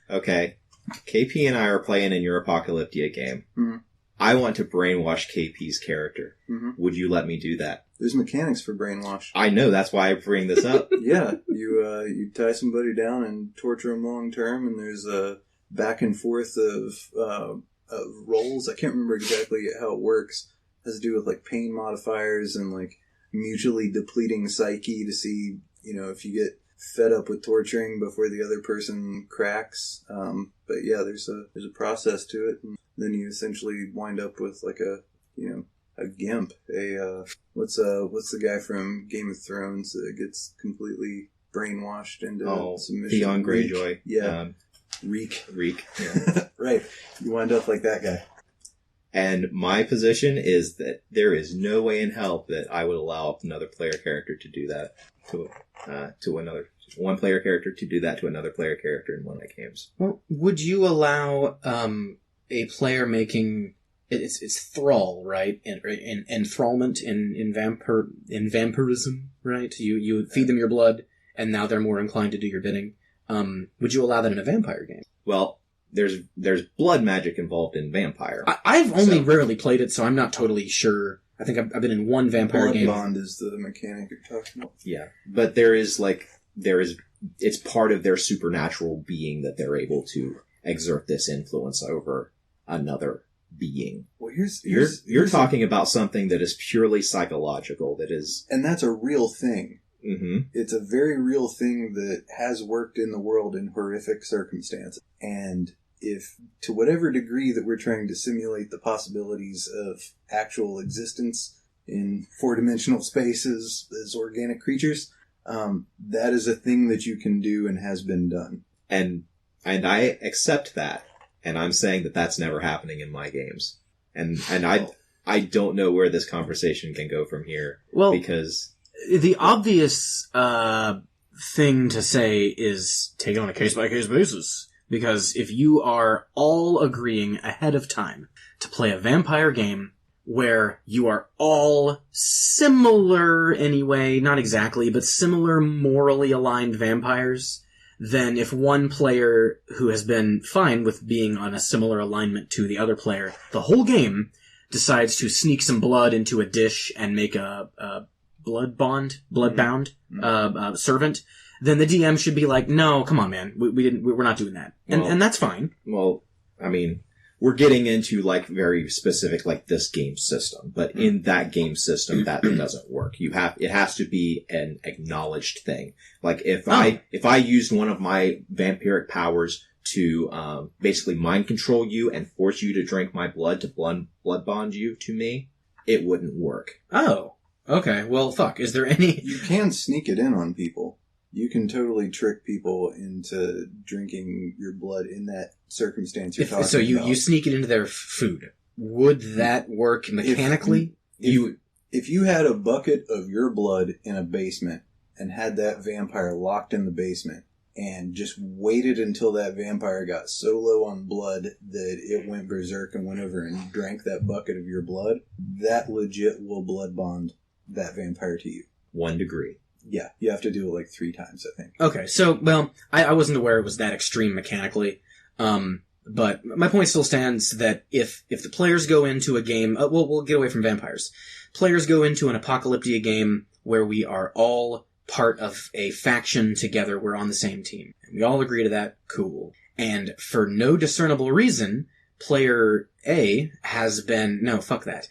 Okay. KP and I are playing in your Apocalyptia game. Mm-hmm. I want to brainwash KP's character. Mm-hmm. Would you let me do that? There's mechanics for brainwash. I know, that's why I bring this up. Yeah, you tie somebody down and torture them long term, and there's a back and forth of roles. I can't remember exactly how it works. It has to do with like pain modifiers and like mutually depleting psyche to see, if you get fed up with torturing before the other person cracks. But yeah, there's a process to it, and then you essentially wind up with like a gimp. What's the guy from Game of Thrones that gets completely brainwashed into submission? Theon Greyjoy. Yeah. Reek. Yeah. Right. You wind up like that guy. And my position is that there is no way in hell that I would allow another player character to do that to another one player character to do that to another player character in one of my games. Well, would you allow a player making it's thrall, right? In enthrallment in vampirism, right? You feed them your blood, and now they're more inclined to do your bidding. Would you allow that in a vampire game? Well, there's blood magic involved in vampire. I've only rarely played it, so I'm not totally sure. I think I've been in one vampire blood game. Bond is the mechanic you're talking about. Yeah, but it's part of their supernatural being that they're able to exert this influence over another being. Well, you're talking about something that is purely psychological. And that's a real thing. Mm-hmm. It's a very real thing that has worked in the world in horrific circumstances. And if, to whatever degree that we're trying to simulate the possibilities of actual existence in 4-dimensional spaces as organic creatures, that is a thing that you can do and has been done. And I accept that. And I'm saying that that's never happening in my games. And I don't know where this conversation can go from here. Well, because the obvious thing to say is take it on a case-by-case basis. Because if you are all agreeing ahead of time to play a vampire game where you are all similar anyway, not exactly, but similar morally aligned vampires, then if one player who has been fine with being on a similar alignment to the other player the whole game decides to sneak some blood into a dish and make a bloodbound servant, then the DM should be like, no, come on, man, we're not doing that. And that's fine. Well, I mean, we're getting into like very specific, like this game system, but in that game system, that doesn't work. It has to be an acknowledged thing. Like if I used one of my vampiric powers to, basically mind control you and force you to drink my blood to blood bond you to me, it wouldn't work. Oh. Okay, well, fuck. Is there any... You can sneak it in on people. You can totally trick people into drinking your blood in that circumstance you're talking So you about. sneak it into their food. Would that work mechanically? If you had a bucket of your blood in a basement and had that vampire locked in the basement and just waited until that vampire got so low on blood that it went berserk and went over and drank that bucket of your blood, that legit will blood bond that vampire to you. 1 degree. Yeah, you have to do it like 3 times, I think. Okay, so, well, I wasn't aware it was that extreme mechanically. But my point still stands that if the players go into a game... we'll get away from vampires. Players go into an apocalyptic game where we are all part of a faction together. We're on the same team. We all agree to that. Cool. And for no discernible reason, player A has been... No, fuck that.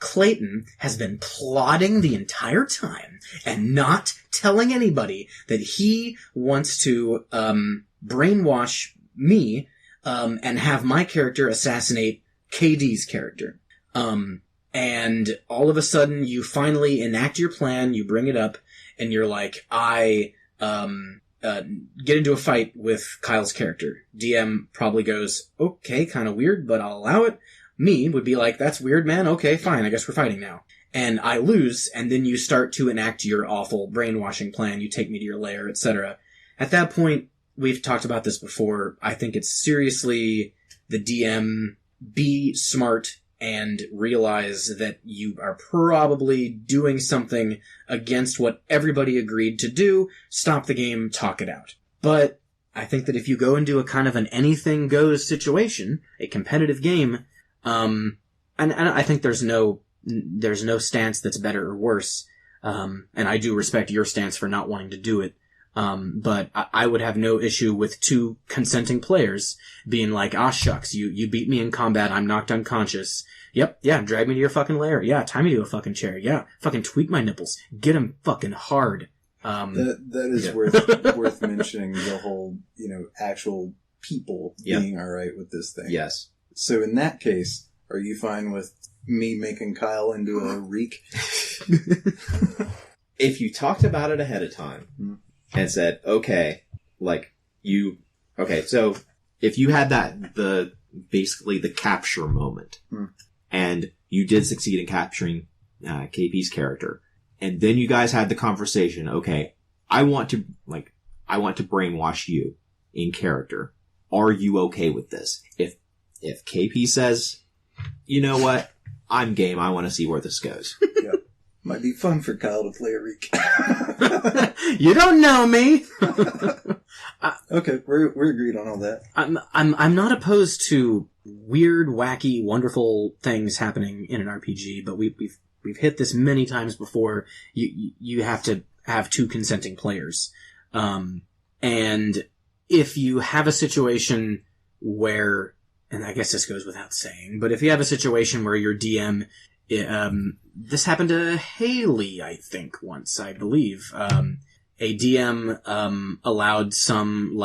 Clayton has been plotting the entire time and not telling anybody that he wants to brainwash me and have my character assassinate KD's character. And all of a sudden you finally enact your plan, you bring it up, and you're like, I get into a fight with Kyle's character. DM probably goes, okay, kind of weird, but I'll allow it. Me would be like, that's weird, man. Okay, fine. I guess we're fighting now. And I lose, and then you start to enact your awful brainwashing plan. You take me to your lair, etc. At that point, we've talked about this before. I think it's seriously the DM, be smart and realize that you are probably doing something against what everybody agreed to do. Stop the game, talk it out. But I think that if you go into a kind of an anything goes situation, a competitive game, and I think there's no stance that's better or worse. And I do respect your stance for not wanting to do it. But I would have no issue with 2 consenting players being like, ah, shucks, you beat me in combat, I'm knocked unconscious. Yep, yeah, drag me to your fucking lair. Yeah, tie me to a fucking chair. Yeah, fucking tweak my nipples. Get him fucking hard. That is worth mentioning, the whole, actual people being alright with this thing. Yes. So in that case, are you fine with me making Kyle into a reek? If you talked about it ahead of time and said, okay, so if you had basically the capture moment and you did succeed in capturing KP's character, and then you guys had the conversation, okay, I want to brainwash you in character. Are you okay with this? If KP says, you know what, I'm game, I want to see where this goes. Yeah. Might be fun for Kyle to play a reek. You don't know me. Okay, we're agreed on all that. I'm not opposed to weird, wacky, wonderful things happening in an RPG, but we've hit this many times before. You have to have 2 consenting players. And if you have a situation where, and I guess this goes without saying, but if you have a situation where your DM, this happened to Haley, I think, once, I believe. A DM, allowed some,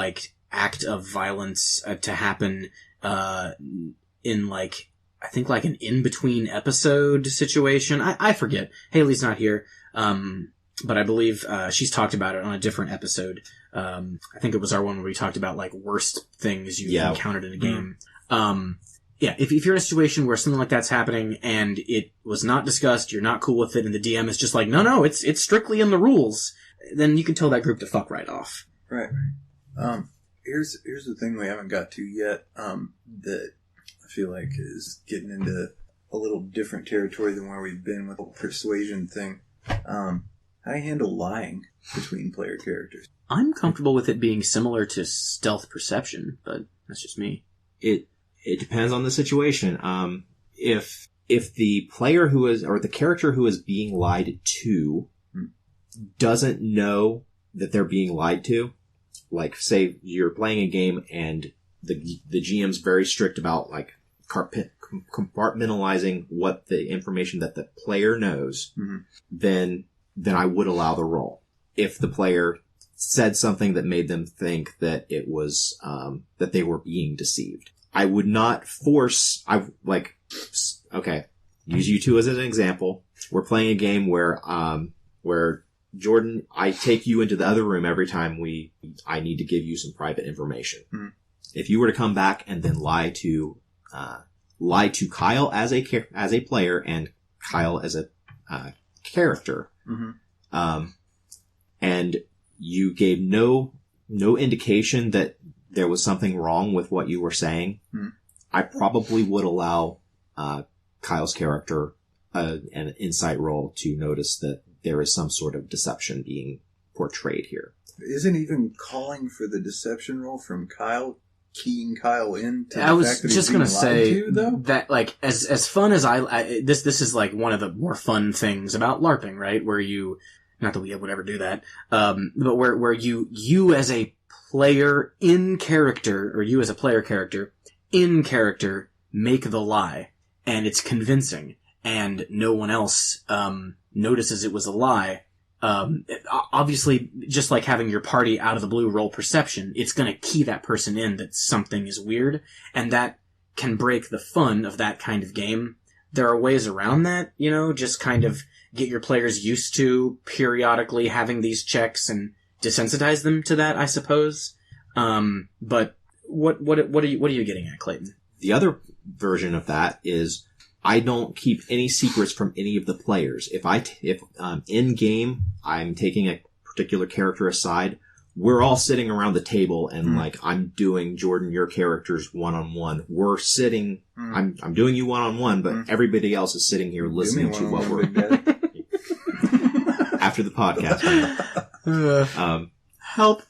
act of violence to happen, in, I think, an in-between episode situation. I forget. Haley's not here. But I believe, she's talked about it on a different episode. I think it was our one where we talked about, worst things you've encountered in a game. Yeah, if you're in a situation where something like that's happening and it was not discussed, you're not cool with it, and the DM is just like, no, it's strictly in the rules, then you can tell that group to fuck right off. Right. Here's the thing we haven't got to yet, that I feel like is getting into a little different territory than where we've been with the persuasion thing. How do you handle lying between player characters? I'm comfortable with it being similar to stealth perception, but that's just me. It depends on the situation. If the player or the character who is being lied to doesn't know that they're being lied to, say you're playing a game and the GM's very strict about compartmentalizing what the information that the player knows, then I would allow the roll. If the player said something that made them think that it was that they were being deceived, I would not force. Okay, use you two as an example. We're playing a game where Jordan, I take you into the other room every time I need to give you some private information. If you were to come back and then lie to Kyle as a player and Kyle as a character, and you gave no indication that there was something wrong with what you were saying, I probably would allow Kyle's character an insight roll to notice that there is some sort of deception being portrayed here. Isn't even calling for the deception roll from Kyle keying Kyle in to I the was fact that just he's gonna being say lied to, though? that, like, as fun as this is like one of the more fun things about LARPing, right? Where you, not that we would ever do that, but where you as a player in character, or you as a player character in character make the lie, and it's convincing, and no one else notices it was a lie. Obviously, just like having your party out of the blue roll perception, it's going to key that person in that something is weird, and that can break the fun of that kind of game. There are ways around that, just kind of get your players used to periodically having these checks and desensitize them to that, I suppose. But what are you getting at, Clayton? The other version of that is I don't keep any secrets from any of the players. If in game I'm taking a particular character aside, we're all sitting around the table and like I'm doing Jordan, your character's one-on-one. We're sitting, I'm doing you one-on-one, but everybody else is sitting here listening to what we're after the podcast. Help.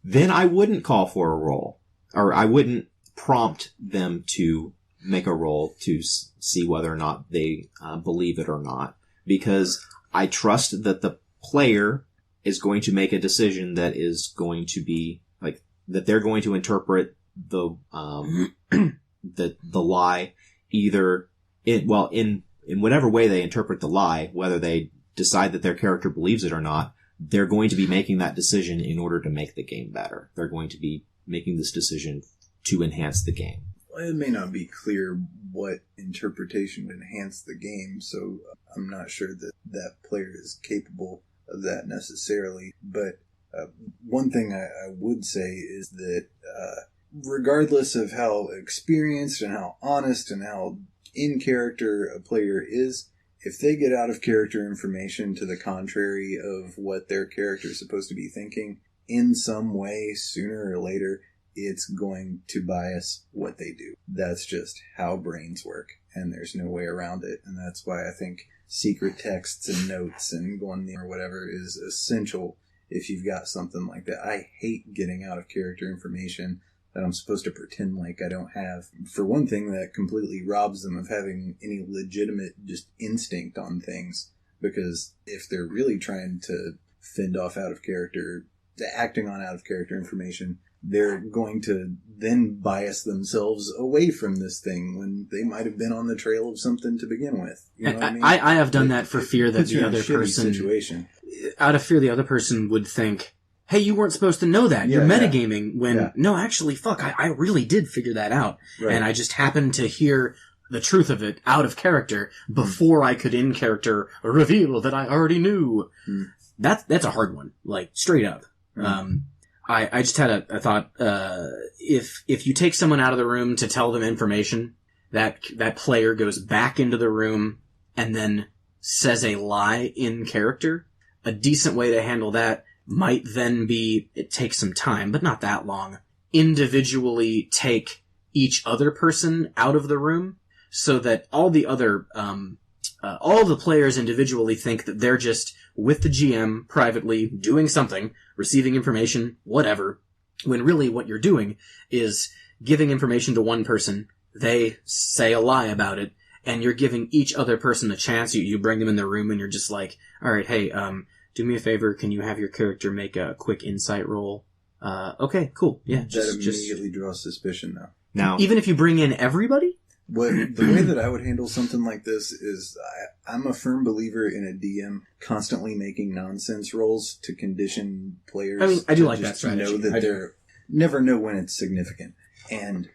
Then I wouldn't call for a roll, or I wouldn't prompt them to make a roll to see whether or not they believe it or not, because I trust that the player is going to make a decision that is going to be like that they're going to interpret the lie either in whatever way they interpret the lie, whether they decide that their character believes it or not. They're going to be making that decision in order to make the game better. They're going to be making this decision to enhance the game. Well, it may not be clear what interpretation would enhance the game, so I'm not sure that that player is capable of that necessarily. But one thing I would say is that regardless of how experienced and how honest and how in character a player is, if they get out of character information to the contrary of what their character is supposed to be thinking, in some way, sooner or later, it's going to bias what they do. That's just how brains work, and there's no way around it. And that's why I think secret texts and notes and going or whatever is essential if you've got something like that. I hate getting out of character information that I'm supposed to pretend like I don't have. For one thing, that completely robs them of having any legitimate just instinct on things, because if they're really trying to fend off out of character, acting on out of character information, they're going to then bias themselves away from this thing when they might have been on the trail of something to begin with. You know what I mean? I have done that for fear that the other person, situation. Out of fear the other person would think, hey, you weren't supposed to know that. You're metagaming when, no, actually, fuck, I really did figure that out. Right. And I just happened to hear the truth of it out of character before I could in character reveal that I already knew. That's a hard one, like straight up. I just had a thought, if you take someone out of the room to tell them information, that player goes back into the room and then says a lie in character, a decent way to handle that might then be, it takes some time, but not that long, individually take each other person out of the room so that all the other, all the players individually think that they're just with the GM privately doing something, receiving information, whatever, when really what you're doing is giving information to one person, they say a lie about it, and you're giving each other person a chance. You bring them in the room and you're just like, alright, hey, do me a favor, can you have your character make a quick insight roll? Okay, cool. Yeah, that immediately draws suspicion, though. Now, even if you bring in everybody? The way that I would handle something like this is I'm a firm believer in a DM constantly making nonsense rolls to condition players. I mean, I do like just that strategy. Know that they're never know when it's significant. And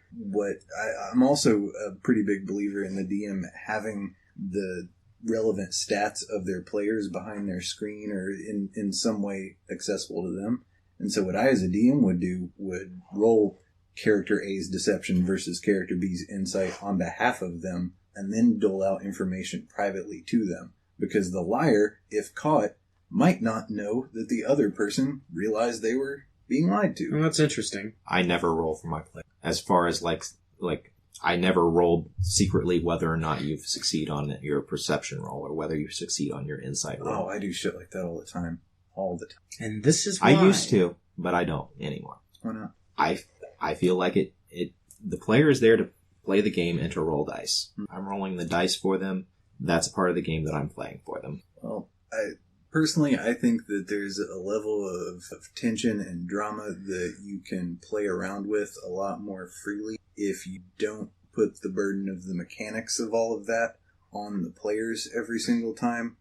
I'm also a pretty big believer in the DM having the relevant stats of their players behind their screen or in some way accessible to them. And so what I as a DM would do would roll character A's deception versus character B's insight on behalf of them and then dole out information privately to them. Because the liar, if caught, might not know that the other person realized they were being lied to. Well, that's interesting. I never roll for my play. As far as like I never rolled secretly whether or not you succeed on your perception roll or whether you succeed on your insight roll. Oh, I do shit like that all the time. All the time. And this is why. I used to, but I don't anymore. Why not? I feel like the player is there to play the game and to roll dice. I'm rolling the dice for them. That's a part of the game that I'm playing for them. Well, Personally, I think that there's a level of tension and drama that you can play around with a lot more freely if you don't put the burden of the mechanics of all of that on the players every single time.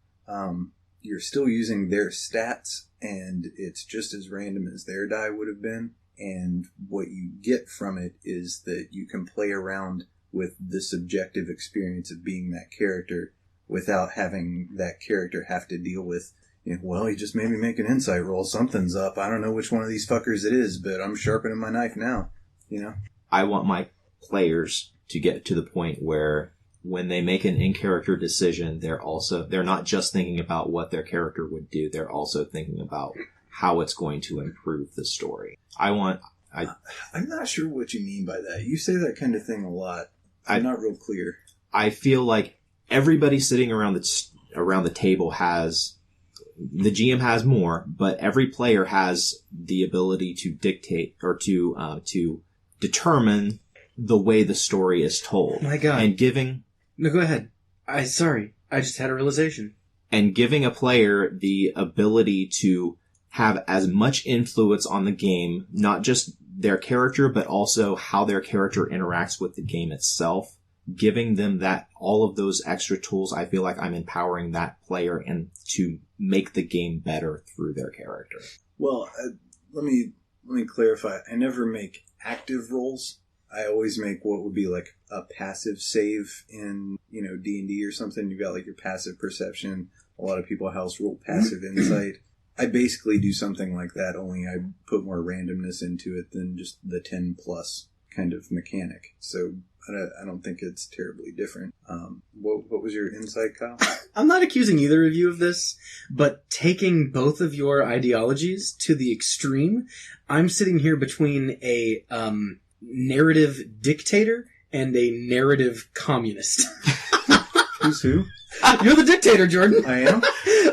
You're still using their stats, and it's just as random as their die would have been. And what you get from it is that you can play around with the subjective experience of being that character without having that character have to deal with, well, he just made me make an insight roll. Something's up. I don't know which one of these fuckers it is, but I'm sharpening my knife now. I want my players to get to the point where when they make an in-character decision, they're not just thinking about what their character would do. They're also thinking about how it's going to improve the story. I'm not sure what you mean by that. You say that kind of thing a lot. I'm not real clear. I feel like everybody sitting around the table the GM has more, but every player has the ability to dictate or to determine the way the story is told. My God. And No, go ahead. Sorry. I just had a realization. And giving a player the ability to have as much influence on the game, not just their character, but also how their character interacts with the game itself. Giving them all of those extra tools, I feel like I'm empowering that player and to make the game better through their character. Well, let me clarify. I never make active rolls. I always make what would be like a passive save in, D&D or something. You've got like your passive perception. A lot of people house roll passive insight. I basically do something like that, only I put more randomness into it than just the 10 plus kind of mechanic. So I don't think it's terribly different. What was your insight, Kyle? I'm not accusing either of you of this, but taking both of your ideologies to the extreme, I'm sitting here between a narrative dictator and a narrative communist. Who's who? You're the dictator, Jordan. I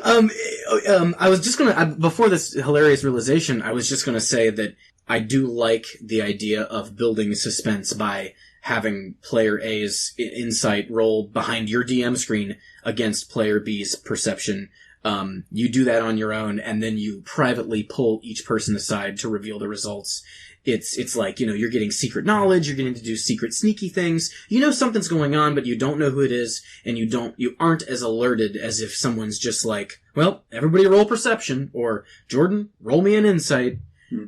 am? I was just before this hilarious realization, I was just gonna say that I do like the idea of building suspense by having player A's insight roll behind your DM screen against player B's perception. You do that on your own, and then you privately pull each person aside to reveal the results. It's like, you're getting secret knowledge, you're getting to do secret sneaky things. You know something's going on, but you don't know who it is, and you aren't as alerted as if someone's just like, well, everybody roll perception, or Jordan, roll me an insight.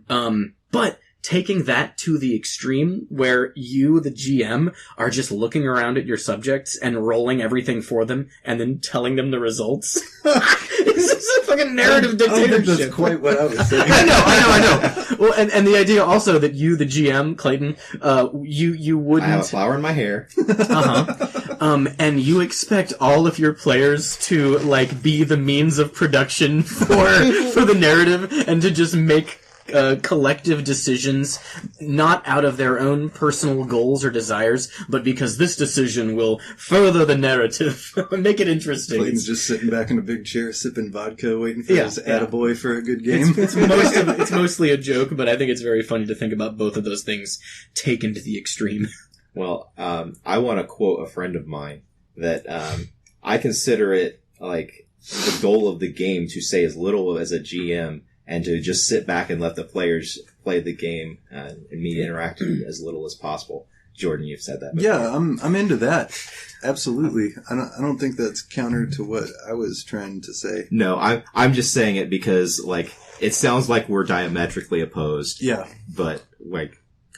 But taking that to the extreme where you, the GM, are just looking around at your subjects and rolling everything for them and then telling them the results. It's just a fucking narrative dictatorship. I don't think that's quite what I was saying. I know. Well, and the idea also that you, the GM, Clayton, you wouldn't... I have a flower in my hair. And you expect all of your players to, be the means of production for the narrative and to just make collective decisions, not out of their own personal goals or desires, but because this decision will further the narrative. Make it interesting. Clayton's just sitting back in a big chair, sipping vodka, waiting for his attaboy for a good game. It's mostly a joke, but I think it's very funny to think about both of those things taken to the extreme. Well, I want to quote a friend of mine that I consider it like the goal of the game to say as little as a GM and to just sit back and let the players play the game and me interact as little as possible. Jordan, you've said that before. Yeah, I'm into that. Absolutely. I don't think that's counter to what I was trying to say. No, I'm just saying it because it sounds like we're diametrically opposed. Yeah. But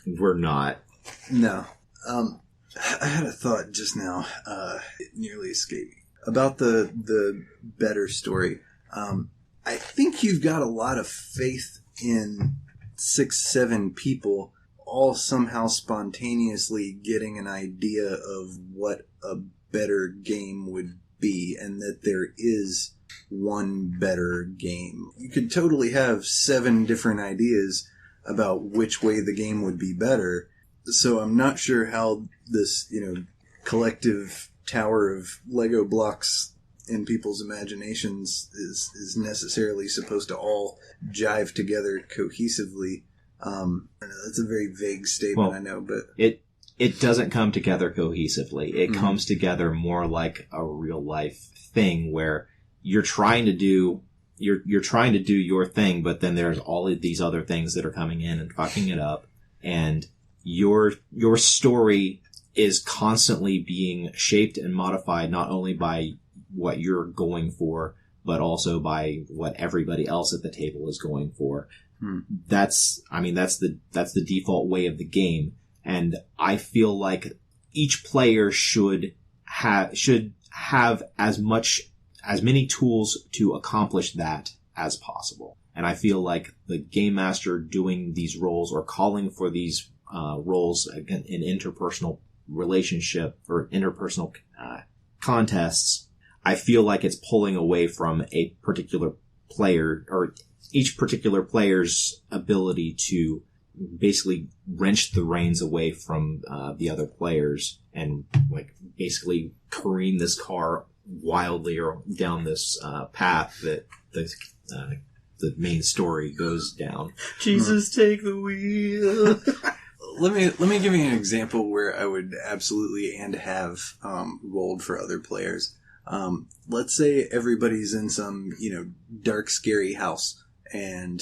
we're not. No. I had a thought just now. It nearly escaped me. About the better story. I think you've got a lot of faith in 6-7 people all somehow spontaneously getting an idea of what a better game would be, and that there is one better game. You could totally have 7 different ideas about which way the game would be better. So I'm not sure how this, collective tower of Lego blocks in people's imaginations is necessarily supposed to all jive together cohesively. I know that's a very vague statement, I know, but it doesn't come together cohesively. It comes together more like a real life thing where you're trying to do your thing, but then there's all of these other things that are coming in and fucking it up, and your story is constantly being shaped and modified not only by what you're going for, but also by what everybody else at the table is going for. That's the default way of the game. And I feel like each player should have as many tools to accomplish that as possible. And I feel like the game master doing these roles or calling for these roles again in interpersonal relationship or interpersonal contests, I feel like it's pulling away from a particular player or each particular player's ability to basically wrench the reins away from the other players and like basically careen this car wildly or down this path that the main story goes down. Jesus, take the wheel. Let me give you an example where I would absolutely and have rolled for other players. Let's say everybody's in some, dark, scary house, and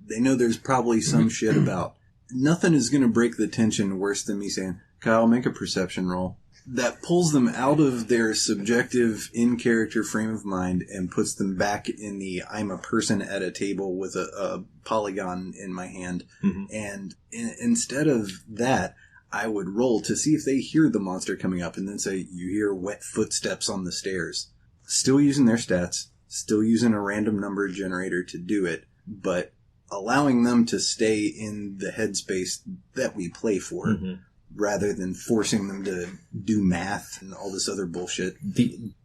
they know there's probably some shit about. Nothing is going to break the tension worse than me saying, Kyle, make a perception roll. That pulls them out of their subjective, in-character frame of mind and puts them back in the I'm a person at a table with a polygon in my hand. Mm-hmm. And instead of that, I would roll to see if they hear the monster coming up and then say, you hear wet footsteps on the stairs. Still using their stats, still using a random number generator to do it, but allowing them to stay in the headspace that we play for. Mm-hmm. Rather than forcing them to do math and all this other bullshit.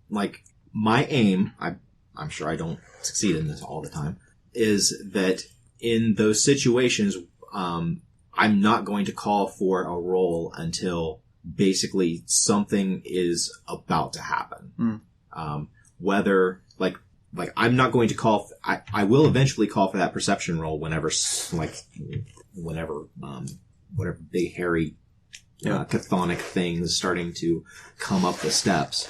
My aim, I'm sure I don't succeed in this all the time, is that in those situations, I'm not going to call for a roll until basically something is about to happen. Whether, I'm not going to call, I will eventually call for that perception roll whenever big, hairy, chthonic things starting to come up the steps.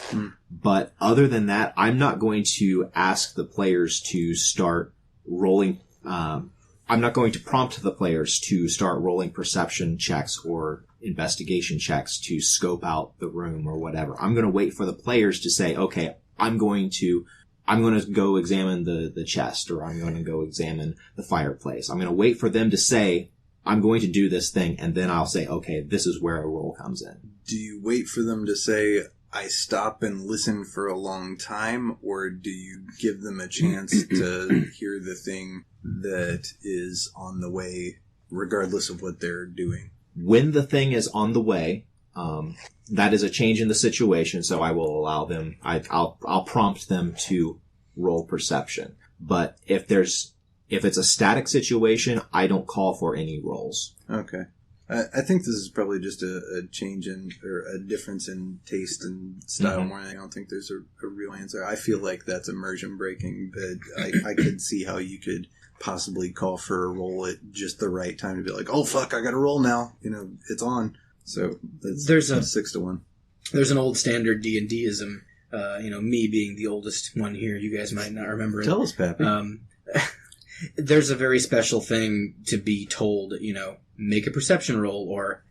But other than that, I'm not going to ask the players to start rolling. I'm not going to prompt the players to start rolling perception checks or investigation checks to scope out the room or whatever. I'm going to wait for the players to say, okay, I'm going to go examine the chest, or I'm going to go examine the fireplace. I'm going to wait for them to say, I'm going to do this thing, and then I'll say, okay, this is where a roll comes in. Do you wait for them to say, I stop and listen for a long time, or do you give them a chance to hear the thing that is on the way, regardless of what they're doing? When the thing is on the way, that is a change in the situation, so I will allow them, I'll prompt them to roll perception. But if it's a static situation, I don't call for any rolls. Okay. I think this is probably just a change in, or a difference in taste and style more than I don't think there's a real answer. I feel like that's immersion breaking, but I could see how you could possibly call for a roll at just the right time to be like, oh fuck, I got a roll now. It's on. So there's a 6-1. There's an old standard D&D-ism, me being the oldest one here. You guys might not remember it. Tell us, Pappy. There's a very special thing to be told, make a perception roll, or,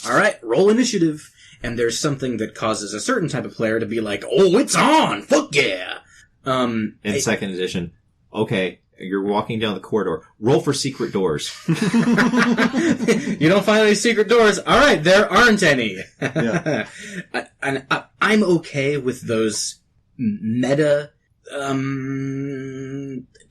all right, roll initiative. And there's something that causes a certain type of player to be like, oh, it's on! Fuck yeah! In second edition, okay, you're walking down the corridor. Roll for secret doors. You don't find any secret doors. All right, there aren't any. Yeah. I'm okay with those meta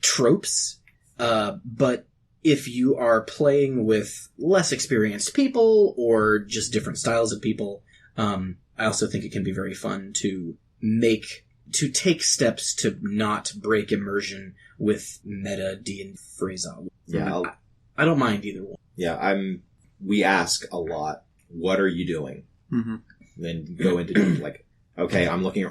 tropes, but if you are playing with less experienced people or just different styles of people, I also think it can be very fun to take steps to not break immersion with meta D&D phraseology. Yeah, I don't mind either one. yeah. We ask a lot. What are you doing? Mm-hmm. Then go into like, okay, I'm looking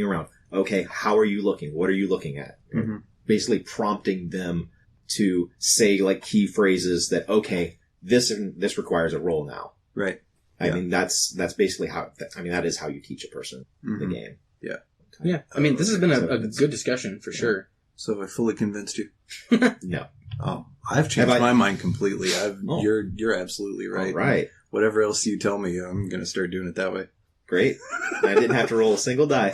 around. Okay, how are you looking? What are you looking at? Mm-hmm. Basically prompting them to say like key phrases that, okay, this requires a roll now. Right. I mean, that's basically that is how you teach a person the game. Yeah. Yeah. I mean, this has been a good discussion for sure. So have I fully convinced you? No. Oh, I've changed my mind completely. You're absolutely right. All right. Whatever else you tell me, I'm going to start doing it that way. Great. I didn't have to roll a single die.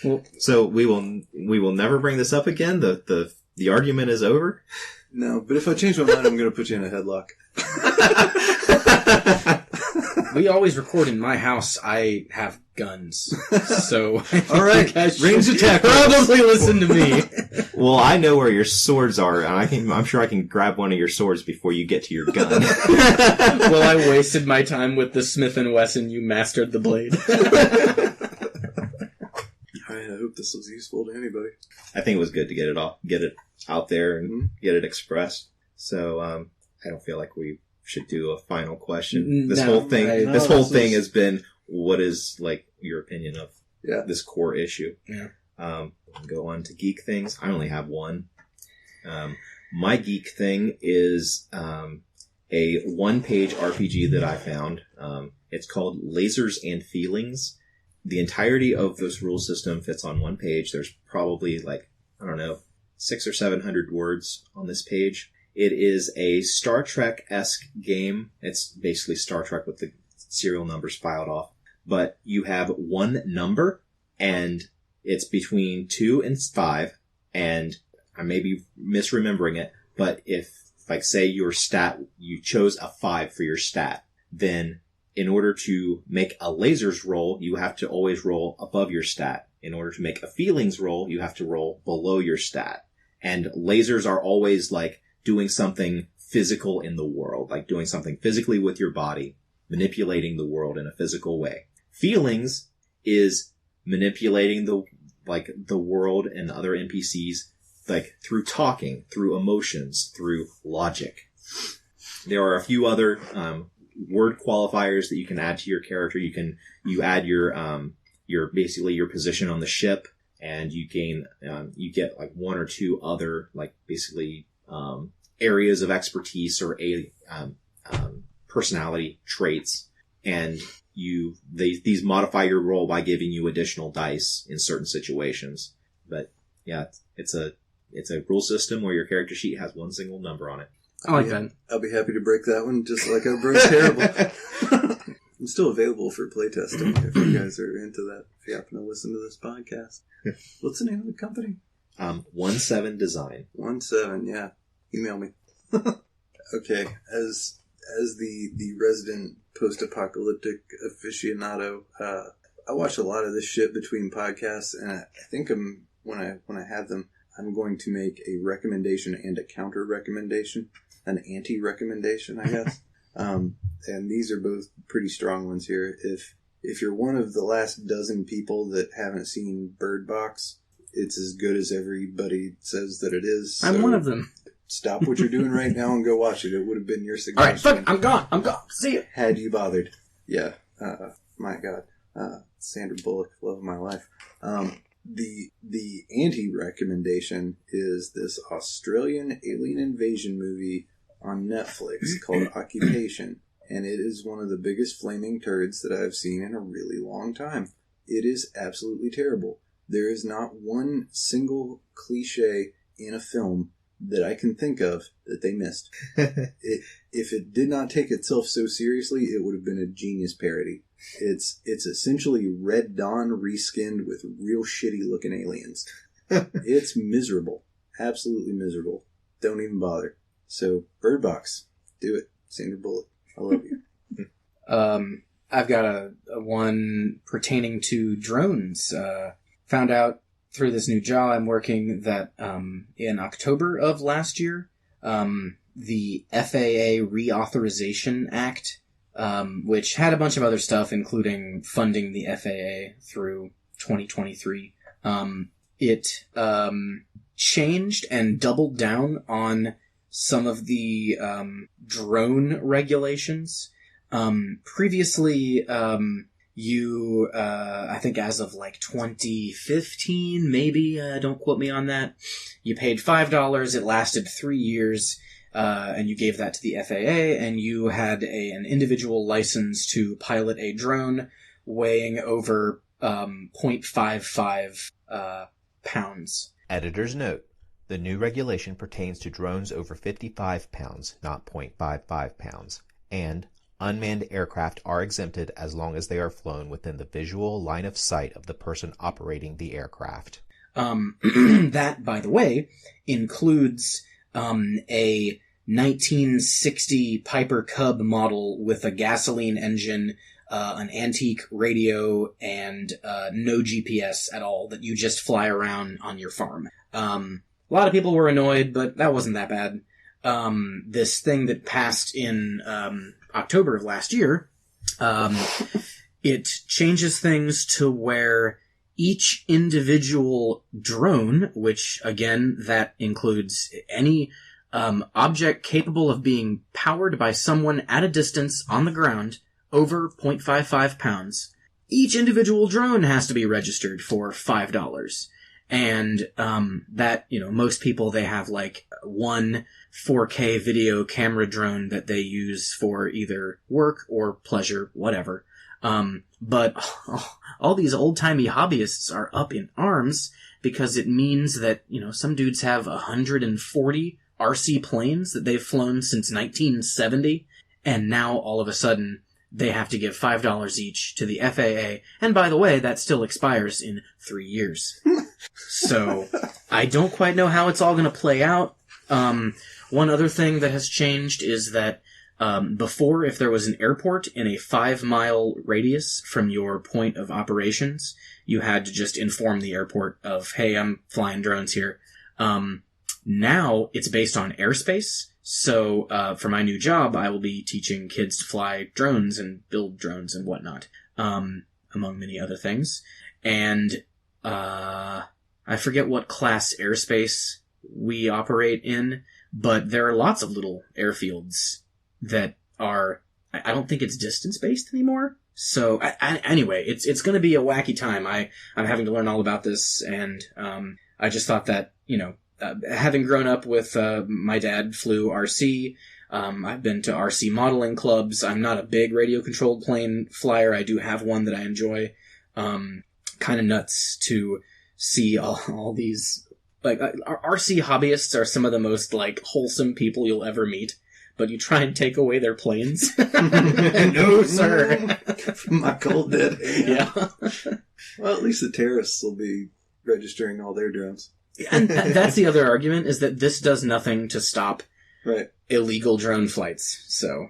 Well, so we will never bring this up again. The argument is over. No, but if I change my mind, I'm going to put you in a headlock. we always record in my house. I have guns, so all right, range attack. Probably listen to me. Well, I know where your swords are, and I'm sure I can grab one of your swords before you get to your gun. Well, I wasted my time with the Smith & Wesson. You mastered the blade. I hope this was useful to anybody. I think it was good to get it out there, and get it expressed. So I don't feel like we should do a final question. This whole thing has been, what is like your opinion of this core issue? Yeah. Go on to geek things. I only have one. My geek thing is a one-page RPG that I found. It's called Lasers and Feelings. The entirety of this rule system fits on one page. There's probably 600 or 700 words on this page. It is a Star Trek-esque game. It's basically Star Trek with the serial numbers filed off. But you have one number, and it's between 2 and 5, and I may be misremembering it, but if, say your stat, you chose a 5 for your stat, then in order to make a lasers roll, you have to always roll above your stat. In order to make a feelings roll, you have to roll below your stat. And lasers are always doing something physical in the world, like doing something physically with your body, manipulating the world in a physical way. Feelings is manipulating the world and other NPCs, through talking, through emotions, through logic. There are a few other, word qualifiers that you can add to your character. You add your basically your position on the ship, and you gain, you get one or two other, basically, areas of expertise or personality traits, and these modify your role by giving you additional dice in certain situations. But yeah, it's a rule system where your character sheet has one single number on it. I like that. I'll be happy to break that one, just like I broke Terrible. I'm still available for playtesting if you guys are into that. If you happen to listen to this podcast. What's the name of the company? 17 Design. 17, yeah. Email me. Okay, as the resident post-apocalyptic aficionado, I watch a lot of this shit between podcasts, and I think when I have them, I'm going to make a recommendation and a counter recommendation, an anti-recommendation, I guess. And these are both pretty strong ones here. If you're one of the last dozen people that haven't seen Bird Box, it's as good as everybody says that it is. So I'm one of them. Stop what you're doing right now and go watch it. It would have been your suggestion. All right, fuck it, I'm gone. See you. Had you bothered. Yeah. My God. Sandra Bullock, love of my life. The anti-recommendation is this Australian alien invasion movie on Netflix called Occupation, and it is one of the biggest flaming turds that I've seen in a really long time. It is absolutely terrible. There is not one single cliche in a film that I can think of that they missed. If it did not take itself so seriously, it would have been a genius parody. It's essentially Red Dawn reskinned with real shitty looking aliens. It's miserable. Absolutely miserable. Don't even bother. So, Bird Box. Do it. Sandra Bullock. I love you. I've got a one pertaining to drones. Found out through this new job I'm working that in October of last year, the FAA Reauthorization Act, which had a bunch of other stuff, including funding the FAA through 2023, it changed and doubled down on some of the drone regulations. Previously, I think as of like 2015, maybe, don't quote me on that, you paid $5, it lasted 3 years, and you gave that to the FAA, and you had an individual license to pilot a drone weighing over 0.55 pounds. Editor's note. The new regulation pertains to drones over 55 pounds, not 0.55 pounds, and unmanned aircraft are exempted as long as they are flown within the visual line of sight of the person operating the aircraft. That, by the way, includes a 1960 Piper Cub model with a gasoline engine, an antique radio, and no GPS at all that you just fly around on your farm. A lot of people were annoyed, but that wasn't that bad. This thing that passed in October of last year, it changes things to where each individual drone, which again, that includes any object capable of being powered by someone at a distance on the ground over 0.55 pounds, each individual drone has to be registered for $5. And that, most people, they have like one 4K video camera drone that they use for either work or pleasure, whatever. But all these old-timey hobbyists are up in arms because it means that, some dudes have 140 RC planes that they've flown since 1970, and now all of a sudden they have to give $5 each to the FAA, and by the way, that still expires in 3 years. So, I don't quite know how it's all going to play out. One other thing that has changed is that before, if there was an airport in a 5-mile radius from your point of operations, you had to just inform the airport of, hey, I'm flying drones here. Now, it's based on airspace. So, for my new job, I will be teaching kids to fly drones and build drones and whatnot, among many other things. And, I forget what class airspace we operate in, but there are lots of little airfields that are, I don't think it's distance-based anymore. So, anyway, it's gonna be a wacky time. I'm having to learn all about this, and, I just thought that, having grown up with my dad flew RC, I've been to RC modeling clubs. I'm not a big radio-controlled plane flyer. I do have one that I enjoy. Kind of nuts to see all these... RC hobbyists are some of the most, wholesome people you'll ever meet. But you try and take away their planes? No, sir. My cold dead. Yeah. Well, at least the terrorists will be registering all their drones. And that's the other argument, is that this does nothing to stop illegal drone flights, so...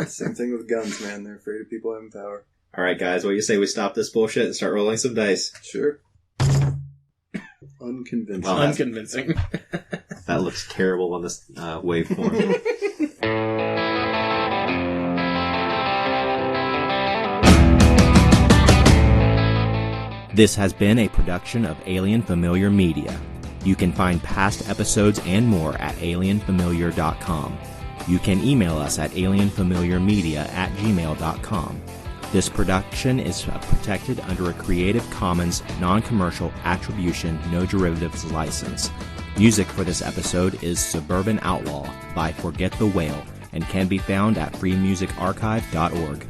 Same thing with guns, man. They're afraid of people having power. All right, guys, what do you say we stop this bullshit and start rolling some dice? Sure. Unconvincing. Well, unconvincing. That looks terrible on this waveform. This has been a production of Alien Familiar Media. You can find past episodes and more at alienfamiliar.com. You can email us at alienfamiliarmedia@gmail.com. This production is protected under a Creative Commons non-commercial attribution, no derivatives license. Music for this episode is Suburban Outlaw by Forget the Whale and can be found at freemusicarchive.org.